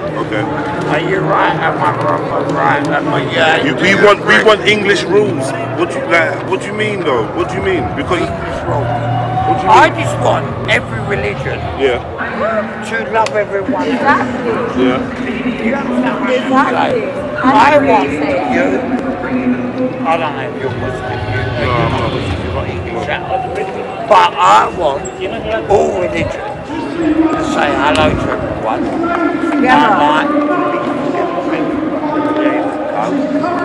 Okay. Are you right? Am I wrong? Am I right? We want English rules. What do you mean though? What do you mean? Because English rules. I just want every religion to love everyone. Exactly. Yeah. You understand what I'm saying? I want you. I don't know if you're Muslim. You're not Muslim. You've got English out. But I want all religions to say hello to everyone.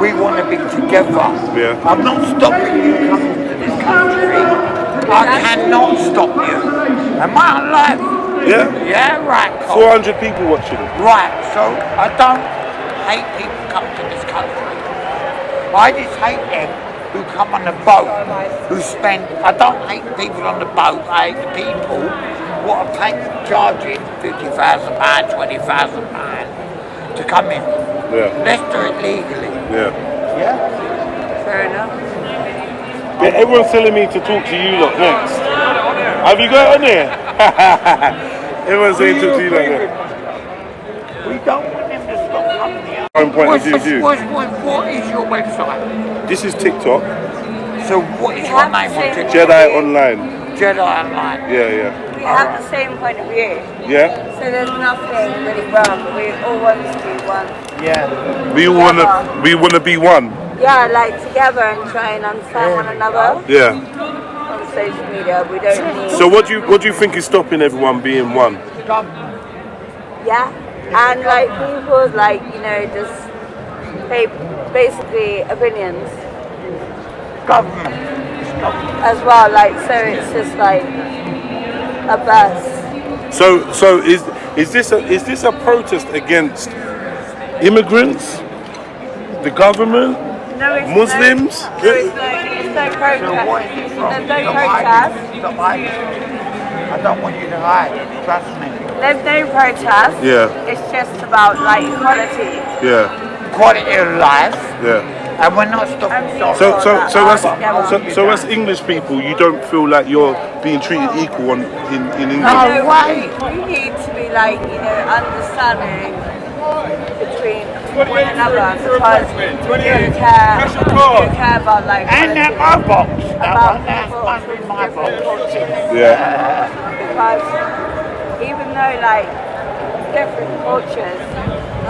We want to be together. Yeah. I'm not stopping you coming to this country. I cannot stop you. Am I alive? Yeah. Yeah, right. 400 people watching it. Right. So I don't hate people coming to this country. I just hate them who come on the boat, who spend. I don't hate people on the boat. I hate the people what are charging £50,000, £20,000 to come in. Yeah. Let's do it legally. Yeah. Yeah? Fair enough. Yeah, everyone's telling me to talk to you lot next. Have you got it on there? Everyone's saying talk to you lot next. We don't want them to stop coming here. What is your website? This is TikTok. So what is your name on TikTok? Jedionline. Jedionline. Yeah. We have the same point of view. Yeah. So there's nothing really wrong. We all want to be one. Yeah. We wanna be one. Yeah, like together and try and understand one another. Yeah. On social media, we don't need. So what do you think is stopping everyone being one? Yeah, and like people's like just basically opinions. Government. As well, like so it's just like a bus. So is this a protest against immigrants, the government, no, it's Muslims? No, it's no protest. There's no protest. I don't want you to hide. Trust me. There's no protest. Yeah. It's just about like equality. Yeah. Quality of life. Yeah. And we're not stopping. So as English people, you don't feel like you're being treated equal in England? No way. We need to be like understanding between one another because you care about like and that my box. About people my box. Yeah. Because even though like different cultures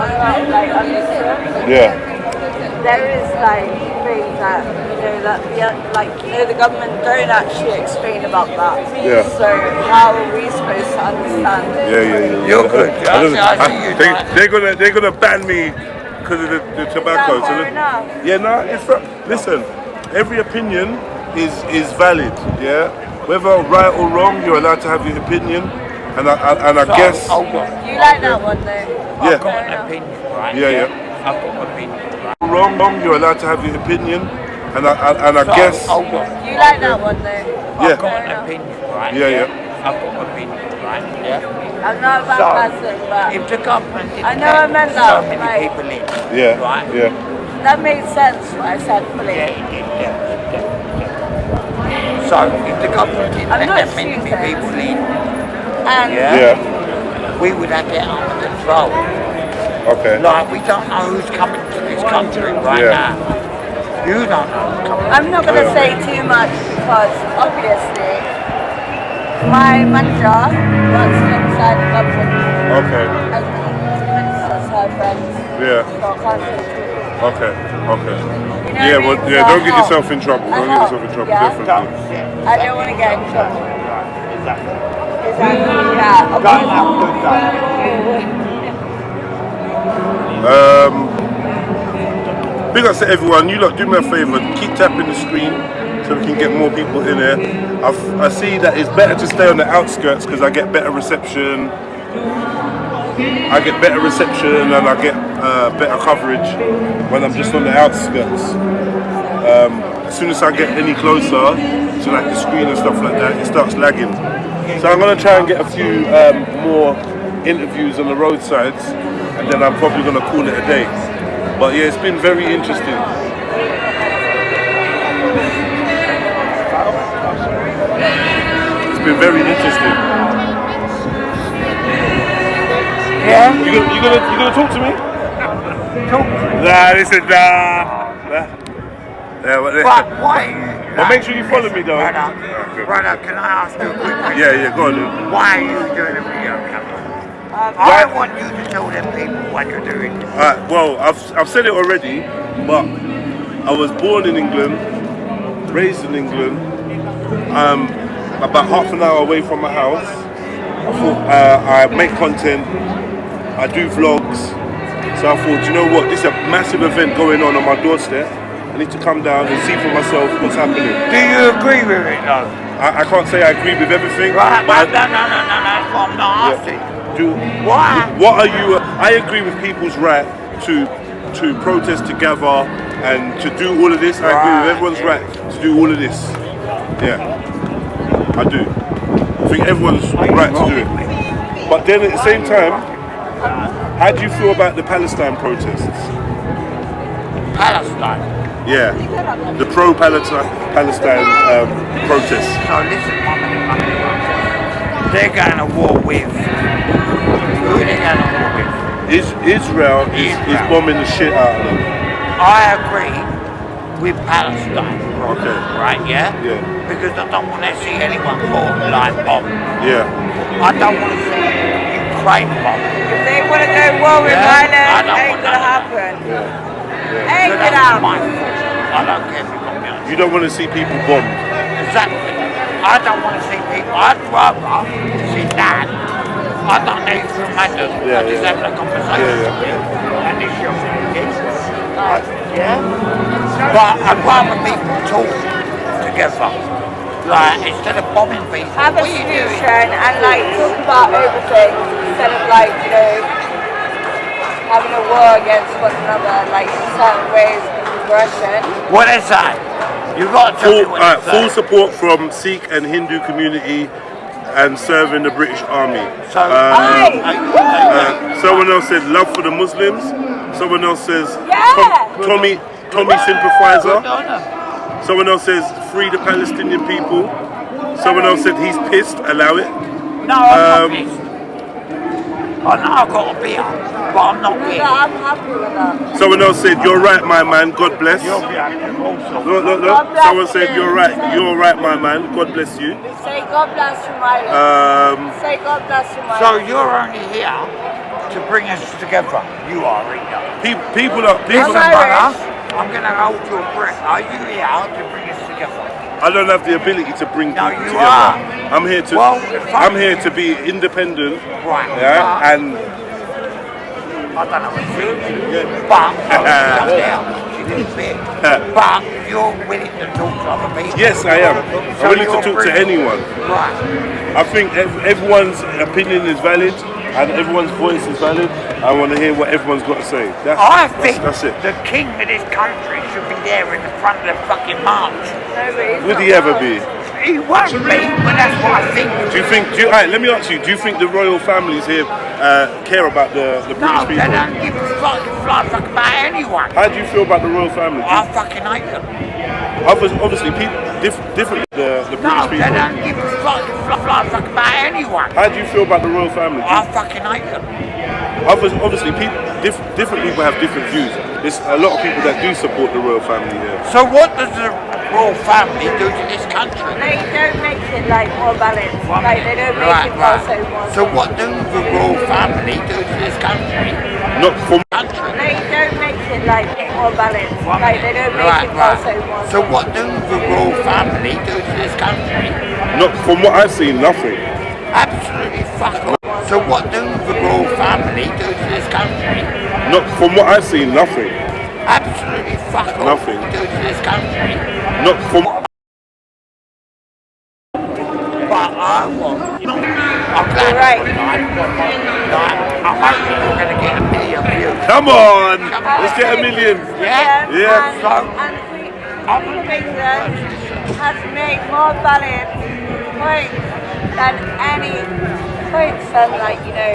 are not like understood. Yeah. There is like things that the government don't actually explain about that. Yeah. So how are we supposed to understand? Yeah. You're good. They're gonna ban me because of the tobacco. Yeah, fair enough. Yeah, no. Listen, every opinion is valid. Yeah. Whether right or wrong, you're allowed to have your opinion, and I guess. Hold on. You like that one though? I've got an opinion, right? Yeah. I've got an opinion. Wrong, you're allowed to have your opinion, and I guess. Hold on. You like that one though? I've got an opinion, right? Yeah. I've got an opinion, right? Yeah. I'm not a bad person, but if the government didn't I know I meant so that. many Like, people in, Yeah. right? Yeah. that made sense what I said fully. So if the government didn't let that many people in, we would have it under control. Okay. Like we don't know who's coming to this country right now. You don't know who's coming. I'm not going to say too much because obviously my manager works inside the government. Okay. And ministers, her friends. Yeah. So I can't say too much. Okay. Okay. You know Yeah, what I well, mean? yeah. So Don't get yourself in trouble. Don't get yourself in trouble. Yeah. Definitely. I don't want to get in trouble. Exactly. Big ups to everyone. You lot, do me a favour. Keep tapping the screen so we can get more people in here. I see that it's better to stay on the outskirts because I get better reception. I get better reception and I get better coverage when I'm just on the outskirts. As soon as I get any closer to like the screen and stuff like that, it starts lagging. So I'm going to try and get a few more interviews on the roadsides, and then I'm probably going to call it a day. But yeah, it's been very interesting. It's been very interesting. Yeah? You gonna talk to me? Talk to me? Nah, this is Yeah, but why? But make sure you follow me though. Brother, can I ask you a quick question? Yeah, go on then. Why are you doing a video camera? I want you to tell them people what you're doing. Well, I've said it already, but I was born in England, raised in England, about half an hour away from my house. I thought I make content, I do vlogs, so I thought, you know what, this is a massive event going on my doorstep. I need to come down and see for myself what's happening. Do you agree with it though? I can't say I agree with everything. Right, but no, that's what I'm not asking. Why? What are you? I agree with people's right to protest together and to do all of this. I agree with everyone's right to do all of this. Yeah, I do. I think everyone's right to do it. But then at the same time, how do you feel about the Palestine protests? Palestine? Yeah, the pro-Palestine protests. So listen, they're going to war with. Who are they going to war with? Israel is bombing the shit out of them. I agree with Palestine. Okay. Right, yeah? Yeah. Because I don't want to see anyone like bomb. Yeah. I don't want to see Ukraine bomb. If they want to go war with Ireland, it ain't going to happen. Ain't going to happen. I don't care if you got me on. You don't want to see people bombed. Exactly. I don't want to see people. I'd rather see that. I don't need to matter. I just having a conversation with you. And it's your kids. Yeah? But I'd rather people talk together. Like, instead of bombing people, have a solution and like talk about everything instead of like, you know, having a war against one another, like in certain ways of aggression. What is that? You got to tell me what full support from Sikh and Hindu community and serving the British Army. Someone else said love for the Muslims. Someone else says Tommy sympathizer. Someone else says free the Palestinian people. Someone else said he's pissed, allow it. No, I'm not pissed. I know I've got a beer, but I'm not pissed. No, I'm happy with that. Someone else said, you're right, my man, God bless. Someone said, you're right, my man, God bless you. Say God bless you, my say God bless you, my So you're only here to bring us together. You are, People I'm going to hold your breath. Are you here to bring us together? I don't have the ability to bring people together. Are. I'm here to. I'm here to be independent. Right. Yeah. And I don't know what to do. But you're willing to talk to other people. Yes, I am. I'm willing to talk to anyone. Right. I think everyone's opinion is valid and everyone's voice is valid. I want to hear what everyone's got to say. I think that's it. The king of this country should be there in the front of the fucking march. Would he ever be? He won't be, but that's what I think. Alright, let me ask you, do you think the royal family's here care about the British No, people? they don't give a fuck about anyone. How do you feel about the royal family? I fucking hate them. Obviously, people different the British No, people. they don't give a fuck about anyone. How do you feel about the royal family? I fucking hate them. Obviously, different people have different views. There's a lot of people that do support the royal family here. So what does the royal family do to this country? They don't make it like more balanced. Like they don't make it more so more. So what do the royal family do to this country? Not from country. They don't make it like more balanced. Like they don't make it more so more. So what do the royal family do to this country? Not from what I've seen, nothing. Absolutely fuck all. So what do the royal family do to this country? Not from what I've seen, nothing. Absolutely fuck all. Nothing. Do to this country? Not from. But I want. I'm glad I'm hoping you're going to get 1 million views. Come on, let's get 1 million. Yeah? Yeah. And England has made more valid points than any points than like, you know,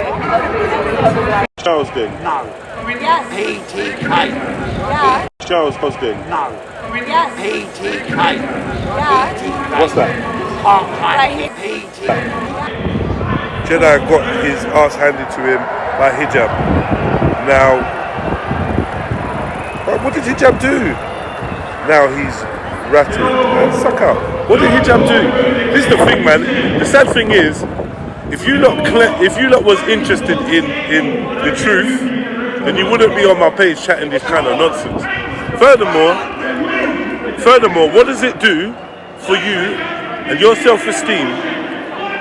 like Charles did. No. Yes. PTK. Yeah. Charles did. No. Yes. PTK. Yeah. PTK. What's that? Like PTK. Jedi got his ass handed to him by hijab. Now, what did hijab do? Now he's rattled and suck up. What did hijab do? This is the thing, man. The sad thing is, if you lot was interested in the truth, then you wouldn't be on my page chatting this kind of nonsense. Furthermore, what does it do for you and your self-esteem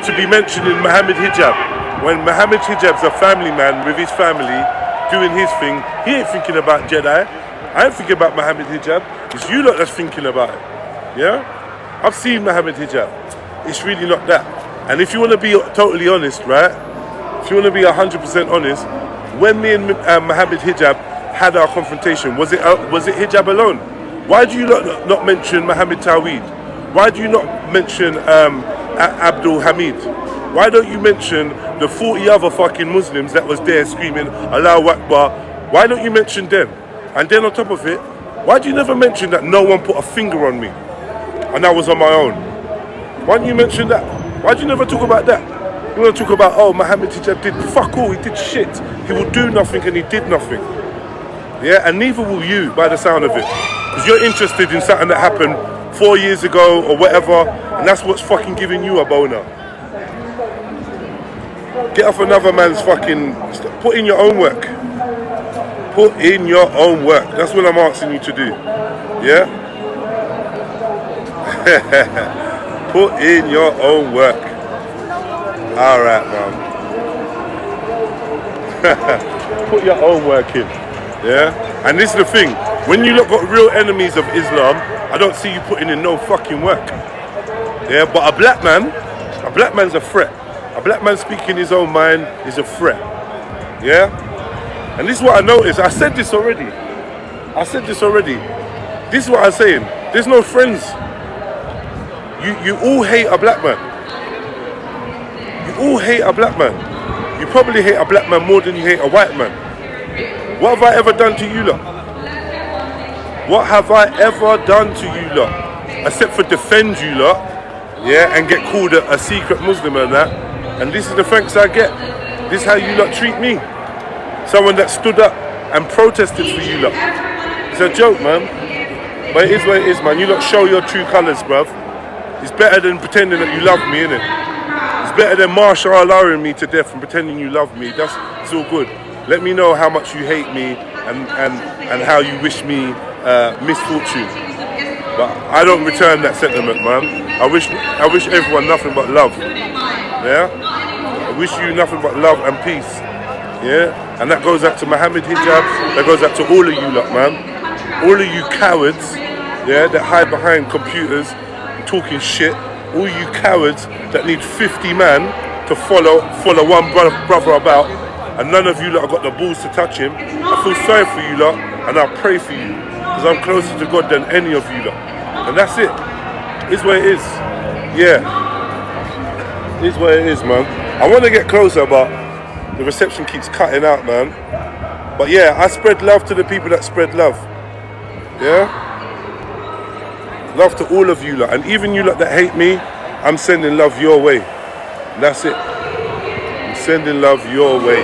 to be mentioning Mohammed Hijab? When Mohammed Hijab's a family man with his family doing his thing, he ain't thinking about Jedi. I ain't thinking about Mohammed Hijab. It's you lot that's thinking about it. Yeah? I've seen Mohammed Hijab. It's really not that. And if you want to be totally honest, right? If you want to be 100% honest, when me and Mohammed Hijab had our confrontation, was it Hijab alone? Why do you not mention Mohammed Tawheed? Why do you not mention Abdul Hamid? Why don't you mention the 40 other fucking Muslims that was there screaming Allahu Akbar? Why don't you mention them? And then on top of it, why do you never mention that no one put a finger on me and I was on my own? Why don't you mention that? Why do you never talk about that? You want to talk about, oh, Mohammed Hijab did fuck all, he did shit. He will do nothing and he did nothing. Yeah, and neither will you by the sound of it. Because you're interested in something that happened 4 years ago or whatever, and that's what's fucking giving you a boner. Get off another man's fucking... Put in your own work. Put in your own work. That's what I'm asking you to do. Yeah? Put in your own work. Alright, man. Put your own work in. Yeah? And this is the thing. When you look got real enemies of Islam, I don't see you putting in no fucking work. Yeah? But a black man's a threat. A black man speaking his own mind is a threat. Yeah? And this is what I noticed. I said this already. This is what I'm saying. There's no friends. You all hate a black man. You all hate a black man. You probably hate a black man more than you hate a white man. What have I ever done to you lot? What have I ever done to you lot? Except for defend you lot, yeah, and get called a secret Muslim and that. And this is the thanks I get. This is how you lot treat me. Someone that stood up and protested for you lot. It's a joke, man. But it is what it is, man. You lot show your true colours, bruv. It's better than pretending that you love me, innit? It's better than martial allowing me to death and pretending you love me. It's all good. Let me know how much you hate me and how you wish me misfortune. But I don't return that sentiment, man. I wish everyone nothing but love. Yeah? I wish you nothing but love and peace. Yeah? And that goes out to Mohammed Hijab. That goes out to all of you lot, man. All of you cowards, yeah, that hide behind computers talking shit. All you cowards that need 50 men to follow one brother about, and none of you lot have got the balls to touch him. I feel sorry for you lot, and I pray for you, because I'm closer to God than any of you lot. And that's it. It's what it is. Yeah. It's what it is, man. I want to get closer, but The reception keeps cutting out, man. But yeah, I spread love to the people that spread love. Yeah? Love to all of you lot. And even you lot that hate me, I'm sending love your way. That's it. I'm sending love your way.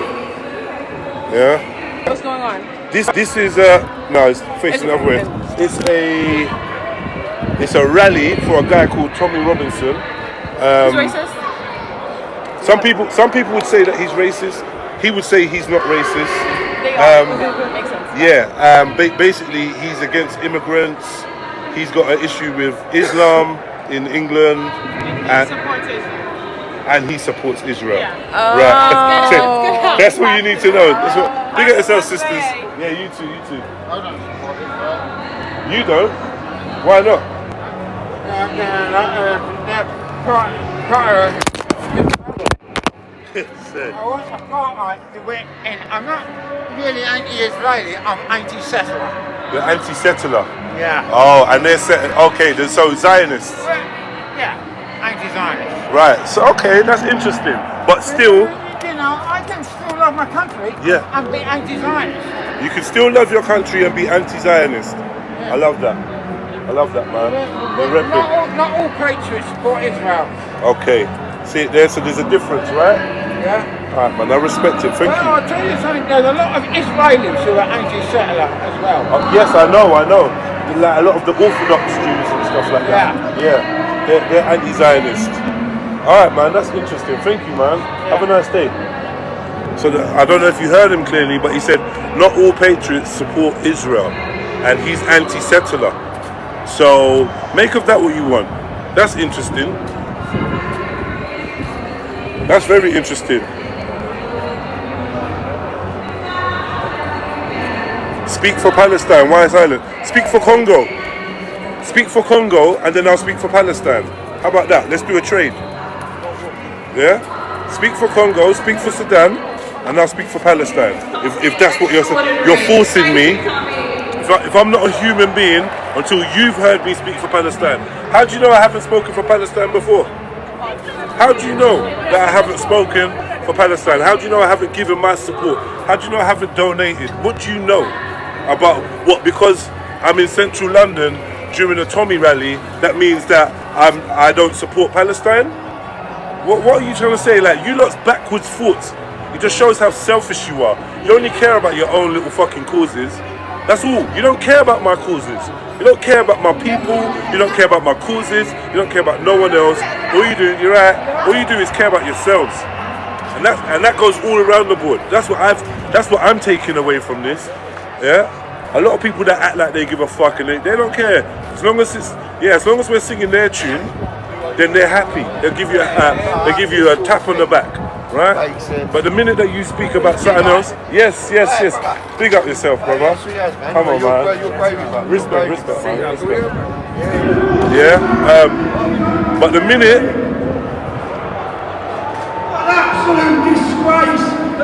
Yeah? What's going on? This is no, it's facing the other way. It's a rally for a guy called Tommy Robinson. He's racist? Some people would say that he's racist. He would say he's not racist. Makes sense. Yeah, basically he's against immigrants. He's got an issue with Islam in England, and he supports Israel. Yeah. Right. So that's what you need to know. That's what. Big at yourself, sisters. Yeah, you too. You don't? Why not? I want apartheid to win, and I'm not really anti-Israeli, I'm anti-settler. You're anti-settler? Yeah. Oh, and they're okay, so Zionists? Yeah, anti-Zionist. Right, so okay, that's interesting. But still... You know, I can still love my country and be anti-Zionist. You can still love your country and be anti-Zionist. Yeah. I love that. I love that, man. Not all patriots support Israel. Okay. See, so there's a difference, right? Yeah. Alright, man, I respect it. Thank you. I'll tell you something, there's a lot of Israelis who are anti-settler as well. Yes, I know. Like a lot of the Orthodox Jews and stuff like that. Yeah. They're anti-Zionist. Alright, man, that's interesting. Thank you, man. Have a nice day. So I don't know if you heard him clearly, but he said not all patriots support Israel, and he's anti-settler. So make of that what you want. That's interesting. That's very interesting. Speak for Palestine. Why silent? Speak for Congo. Speak for Congo, and then I'll speak for Palestine. How about that? Let's do a trade. Yeah? Speak for Congo, speak for Sudan, and I'll speak for Palestine. If that's what you're saying. You're forcing me. If I'm not a human being until you've heard me speak for Palestine. How do you know I haven't spoken for Palestine before? How do you know that I haven't spoken for Palestine? How do you know I haven't given my support? How do you know I haven't donated? What do you know about what? Because I'm in central London during a Tommy rally, that means that I don't support Palestine? What are you trying to say? Like, you lot's backwards thoughts. It just shows how selfish you are. You only care about your own little fucking causes. That's all. You don't care about my causes. You don't care about my people. You don't care about my causes. You don't care about no one else. All you do, you're right. All you do is care about yourselves, and that goes all around the board. That's what I'm taking away from this. Yeah, a lot of people that act like they give a fuck and they don't care. As long as we're singing their tune, then they're happy. They give you a tap on the back, right? But the minute that you speak about something else, yes. Big up yourself, brother. Come on, man. Respect, man. Respect. Yeah. But the minute,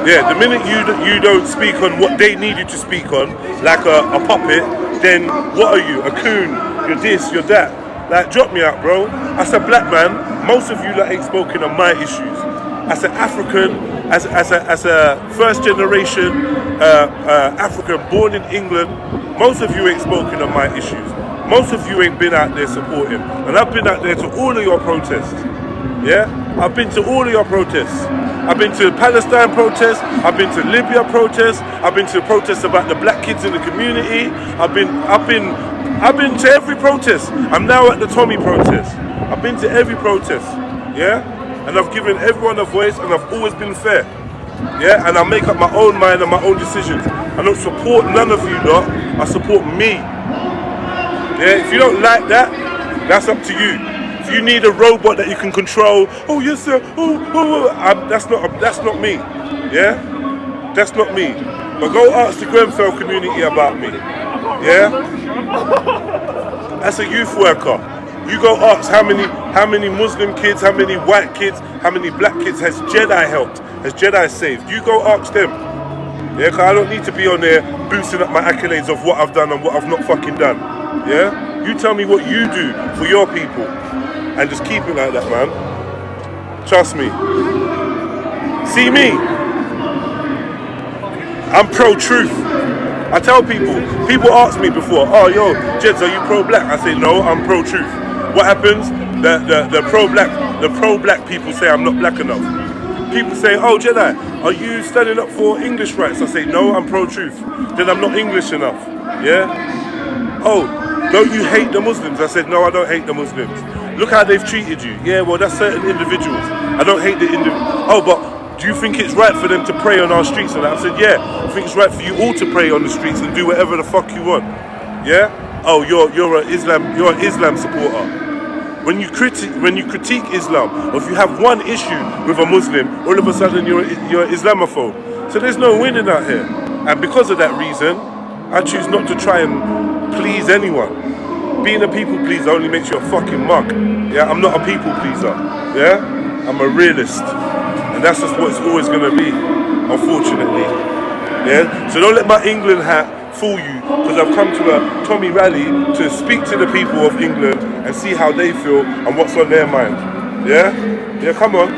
the minute you don't speak on what they need you to speak on, like a puppet, then what are you? A coon? You're this, you're that. Like, drop me out, bro. As a black man, most of you ain't spoken on my issues. As an African, as a first generation African born in England, most of you ain't spoken on my issues. Most of you ain't been out there supporting. And I've been out there to all of your protests. Yeah? I've been to all of your protests. I've been to Palestine protests. I've been to Libya protests. I've been to protests about the black kids in the community. I've been to every protest. I'm now at the Tommy protest. I've been to every protest. Yeah? And I've given everyone a voice, and I've always been fair. Yeah? And I make up my own mind and my own decisions. I don't support none of you lot. I support me. Yeah? If you don't like that, that's up to you. If you need a robot that you can control, oh yes sir, that's not me. Yeah? That's not me. But go ask the Grenfell community about me. Yeah? As a youth worker, you go ask how many Muslim kids, how many white kids, how many black kids has Jedi helped, has Jedi saved. You go ask them. Yeah, because I don't need to be on there boosting up my accolades of what I've done and what I've not fucking done. Yeah? You tell me what you do for your people. And just keep it like that, man. Trust me. See me. I'm pro-truth. I tell people ask me before, oh yo, Jeds, are you pro-black? I say no, I'm pro-truth. What happens? The pro-black people say I'm not black enough. People say, oh Jedi, are you standing up for English rights? I say no, I'm pro-truth. Then I'm not English enough. Yeah? Oh, don't you hate the Muslims? I said no, I don't hate the Muslims. Look how they've treated you. Yeah, well that's certain individuals. I don't hate the individuals. Oh, but do you think it's right for them to pray on our streets? And I said, yeah, I think it's right for you all to pray on the streets and do whatever the fuck you want. Yeah? Oh, you're an Islam supporter. When you critique Islam, or if you have one issue with a Muslim, all of a sudden you're an Islamophobe. So there's no winning out here. And because of that reason, I choose not to try and please anyone. Being a people pleaser only makes you a fucking mug. Yeah, I'm not a people pleaser. Yeah? I'm a realist. And that's just what it's always going to be, unfortunately. Yeah. So don't let my England hat fool you, because I've come to a Tommy rally to speak to the people of England and see how they feel and what's on their mind. Yeah. Yeah. Come on.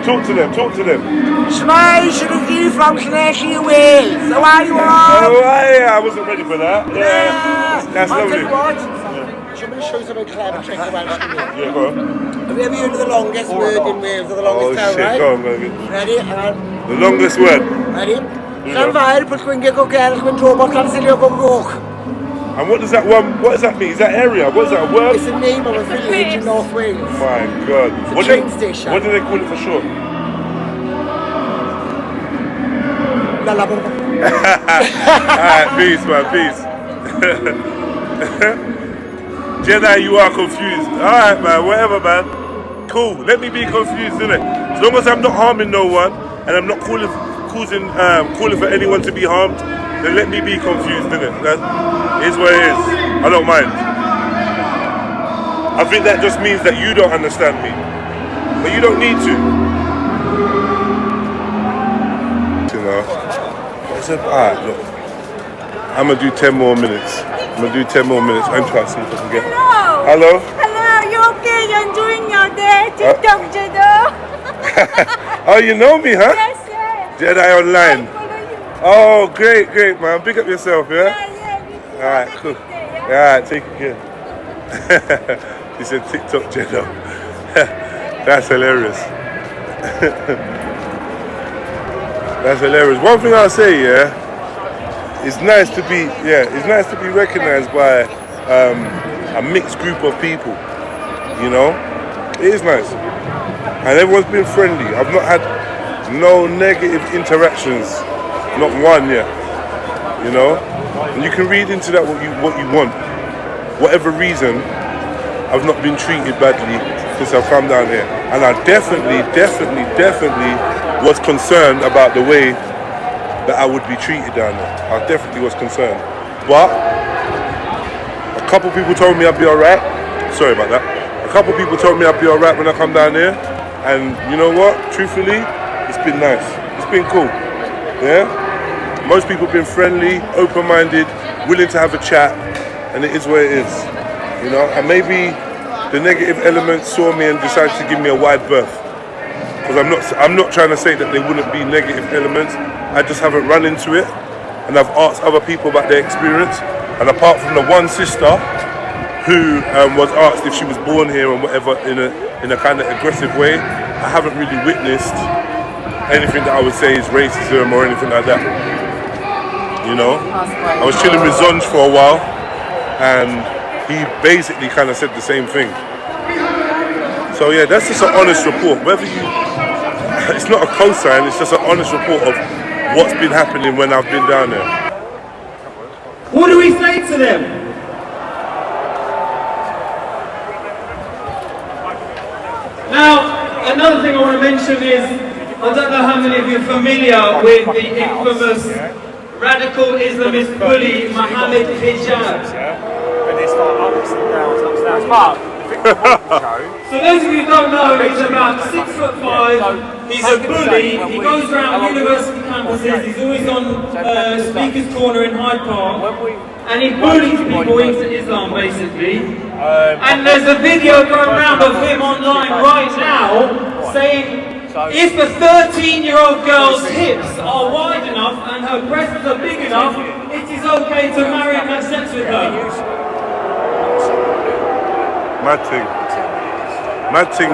Talk to them. Talk to them. Smash you from Slashy Wales. How are you all? Oh, yeah. I wasn't ready for that. Yeah. That's lovely. I'm going to show you something clever trick about Yeah, go on. Have you ever heard of the longest word in Wales, or the longest town, shit, right? Go on, baby. Ready? The longest word. Ready? Llanfair, put gwyngiau go gerll, gwyn drobod, llansilio go goch. And what does that mean? Is that area? What is that a word? It's the name of a village in North Wales. My God. It's a train station. What do they call it for short? Alright, peace, man, peace. Jedi, you are confused. Alright, man, whatever, man. Cool. Let me be confused, innit? As long as I'm not harming no one and I'm not calling for anyone to be harmed, then let me be confused, innit? That is what it is. I don't mind. I think that just means that you don't understand me. But you don't need to. You know? I said, alright, look. I'm gonna do 10 more minutes. I'm gonna do 10 more minutes and try to see if I can get. Hello? Hello, you okay? You're enjoying your day? TikTok, Jedi. Oh, you know me, huh? Yes, yes. Jedionline. Oh, great, great, man. Big up yourself, yeah? Yeah. Alright, cool. Alright, take it care. He said TikTok Jedi. That's hilarious. That's hilarious. One thing I'll say, yeah. It's nice to be recognised by a mixed group of people, you know? It is nice. And everyone's been friendly. I've not had no negative interactions, not one yet, you know? And you can read into that what you want. Whatever reason, I've not been treated badly since I've come down here. And I definitely was concerned about the way that I would be treated down there. I definitely was concerned. But a couple people told me I'd be alright. Sorry about that. A couple people told me I'd be alright when I come down here. And you know what? Truthfully, it's been nice. It's been cool. Yeah? Most people have been friendly, open-minded, willing to have a chat, and it is what it is. You know? And maybe the negative elements saw me and decided to give me a wide berth. Because I'm not trying to say that there wouldn't be negative elements. I just haven't run into it, and I've asked other people about their experience. And apart from the one sister who was asked if she was born here and whatever in a kind of aggressive way, I haven't really witnessed anything that I would say is racism or anything like that. You know, I was chilling with Zonj for a while, and he basically kind of said the same thing. So yeah, that's just an honest report. It's not a cosign, it's just an honest report of what's been happening when I've been down there. What do we say to them? Now, another thing I want to mention is, I don't know how many of you are familiar with the infamous radical Islamist bully Mohammed Hijab. And they start ups and downs, but so those of you who don't know, he's about 6'5", he's a bully, he goes around university campuses, he's always on Speaker's Corner in Hyde Park, and he bullies people into Islam basically. And there's a video going around of him online right now saying If a 13-year-old girl's hips are wide enough and her breasts are big enough, it is okay to marry and have sex with her. Mad thing.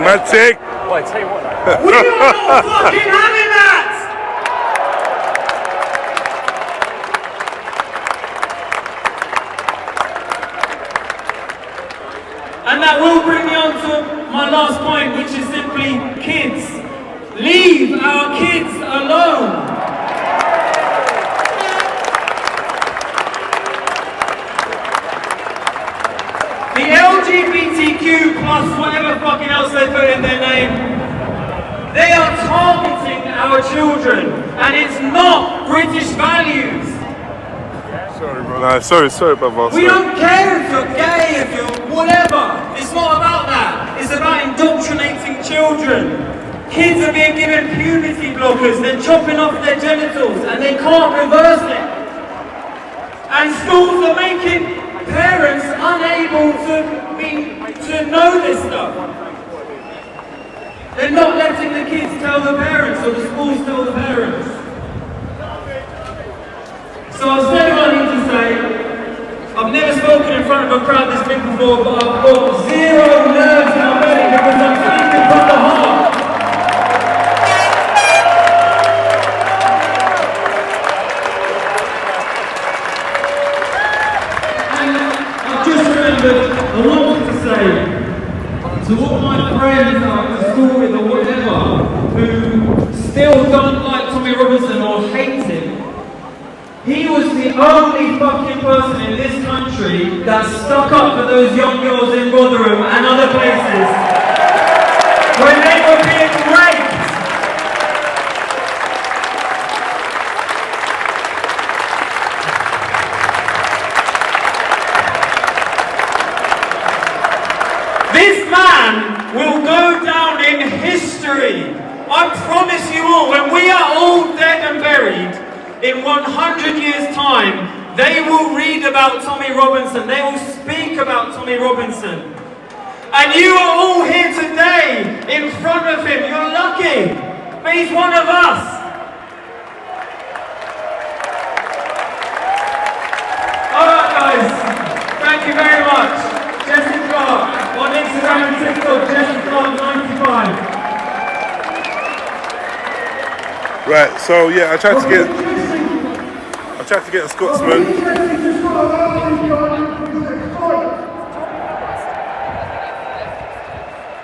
Wait, tell you what, We are not fucking having that! And that will bring me on to my last point, which is simply kids. Leave our kids alone. The LGBTQ plus whatever fucking else they put in their name, they are targeting our children, and it's not British values. Sorry, bro. Sorry, brother. We don't care if you're gay, if you're whatever. It's not about that. It's about indoctrinating children. Kids are being given puberty blockers. They're chopping off their genitals, and they can't reverse it. And schools are making parents unable to know this stuff. They're not letting the kids tell the parents, or the schools tell the parents. So I've said what I need to say. I've never spoken in front of a crowd this big before, but I've got zero nerves in my belly because I'm speaking from the heart. I wanted to say to all my friends at school with or whatever who still don't like Tommy Robinson or hate him, he was the only fucking person in this country that stuck up for those young girls in Rotherham and other places when they were being raped. This man will go down in history. I promise you all, when we are all dead and buried, in 100 years' time, they will read about Tommy Robinson. They will speak about Tommy Robinson. And you are all here today in front of him. You're lucky, but he's one of us. Alright guys, thank you very much. Jesse Clark. On Instagram and TikTok, Jesse Clark 95. Right, so yeah, I tried to get a Scotsman.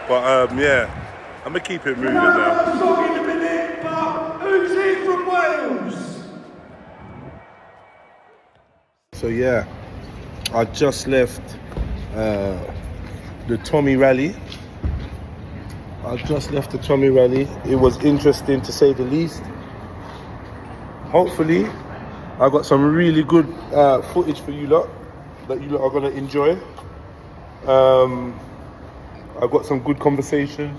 But yeah, I'm gonna keep it moving now. Who's here from Wales? So yeah, I just left the Tommy rally. It was interesting to say the least. Hopefully, I got some really good footage for you lot that you lot are gonna enjoy. I got some good conversations.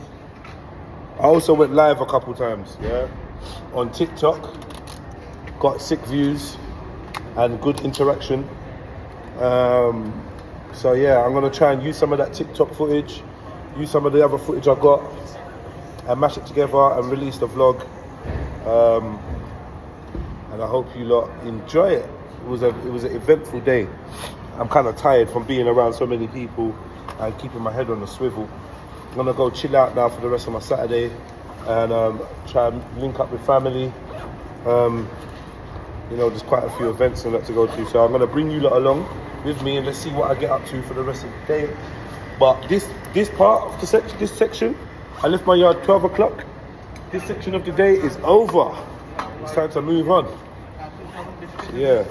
I also went live a couple times, yeah, on TikTok. Got 6 views and good interaction. So yeah, I'm gonna try and use some of that TikTok footage, use some of the other footage I got, and mash it together and release the vlog. And I hope you lot enjoy it. It was an eventful day. I'm kind of tired from being around so many people and keeping my head on the swivel. I'm gonna go chill out now for the rest of my Saturday and try and link up with family. You know, there's quite a few events and that to go to, so I'm gonna bring you lot along with me and let's see what I get up to for the rest of the day. But this part of this section, I left my yard 12 o'clock. This section of the day is over. It's time to move on. So yeah,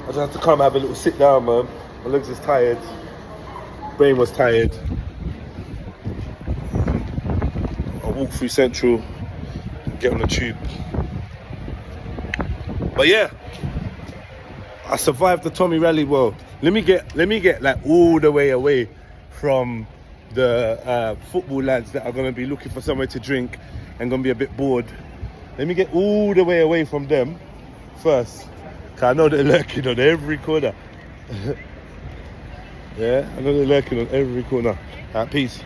I just have to come have a little sit down, man. My legs is tired, brain was tired. I'll walk through Central, get on the tube. But yeah, I survived the Tommy rally well. Let me get like all the way away from the football lads that are gonna be looking for somewhere to drink and gonna be a bit bored. Let me get all the way away from them first, cause I know they're lurking on every corner. Yeah, I know they're lurking on every corner. Peace.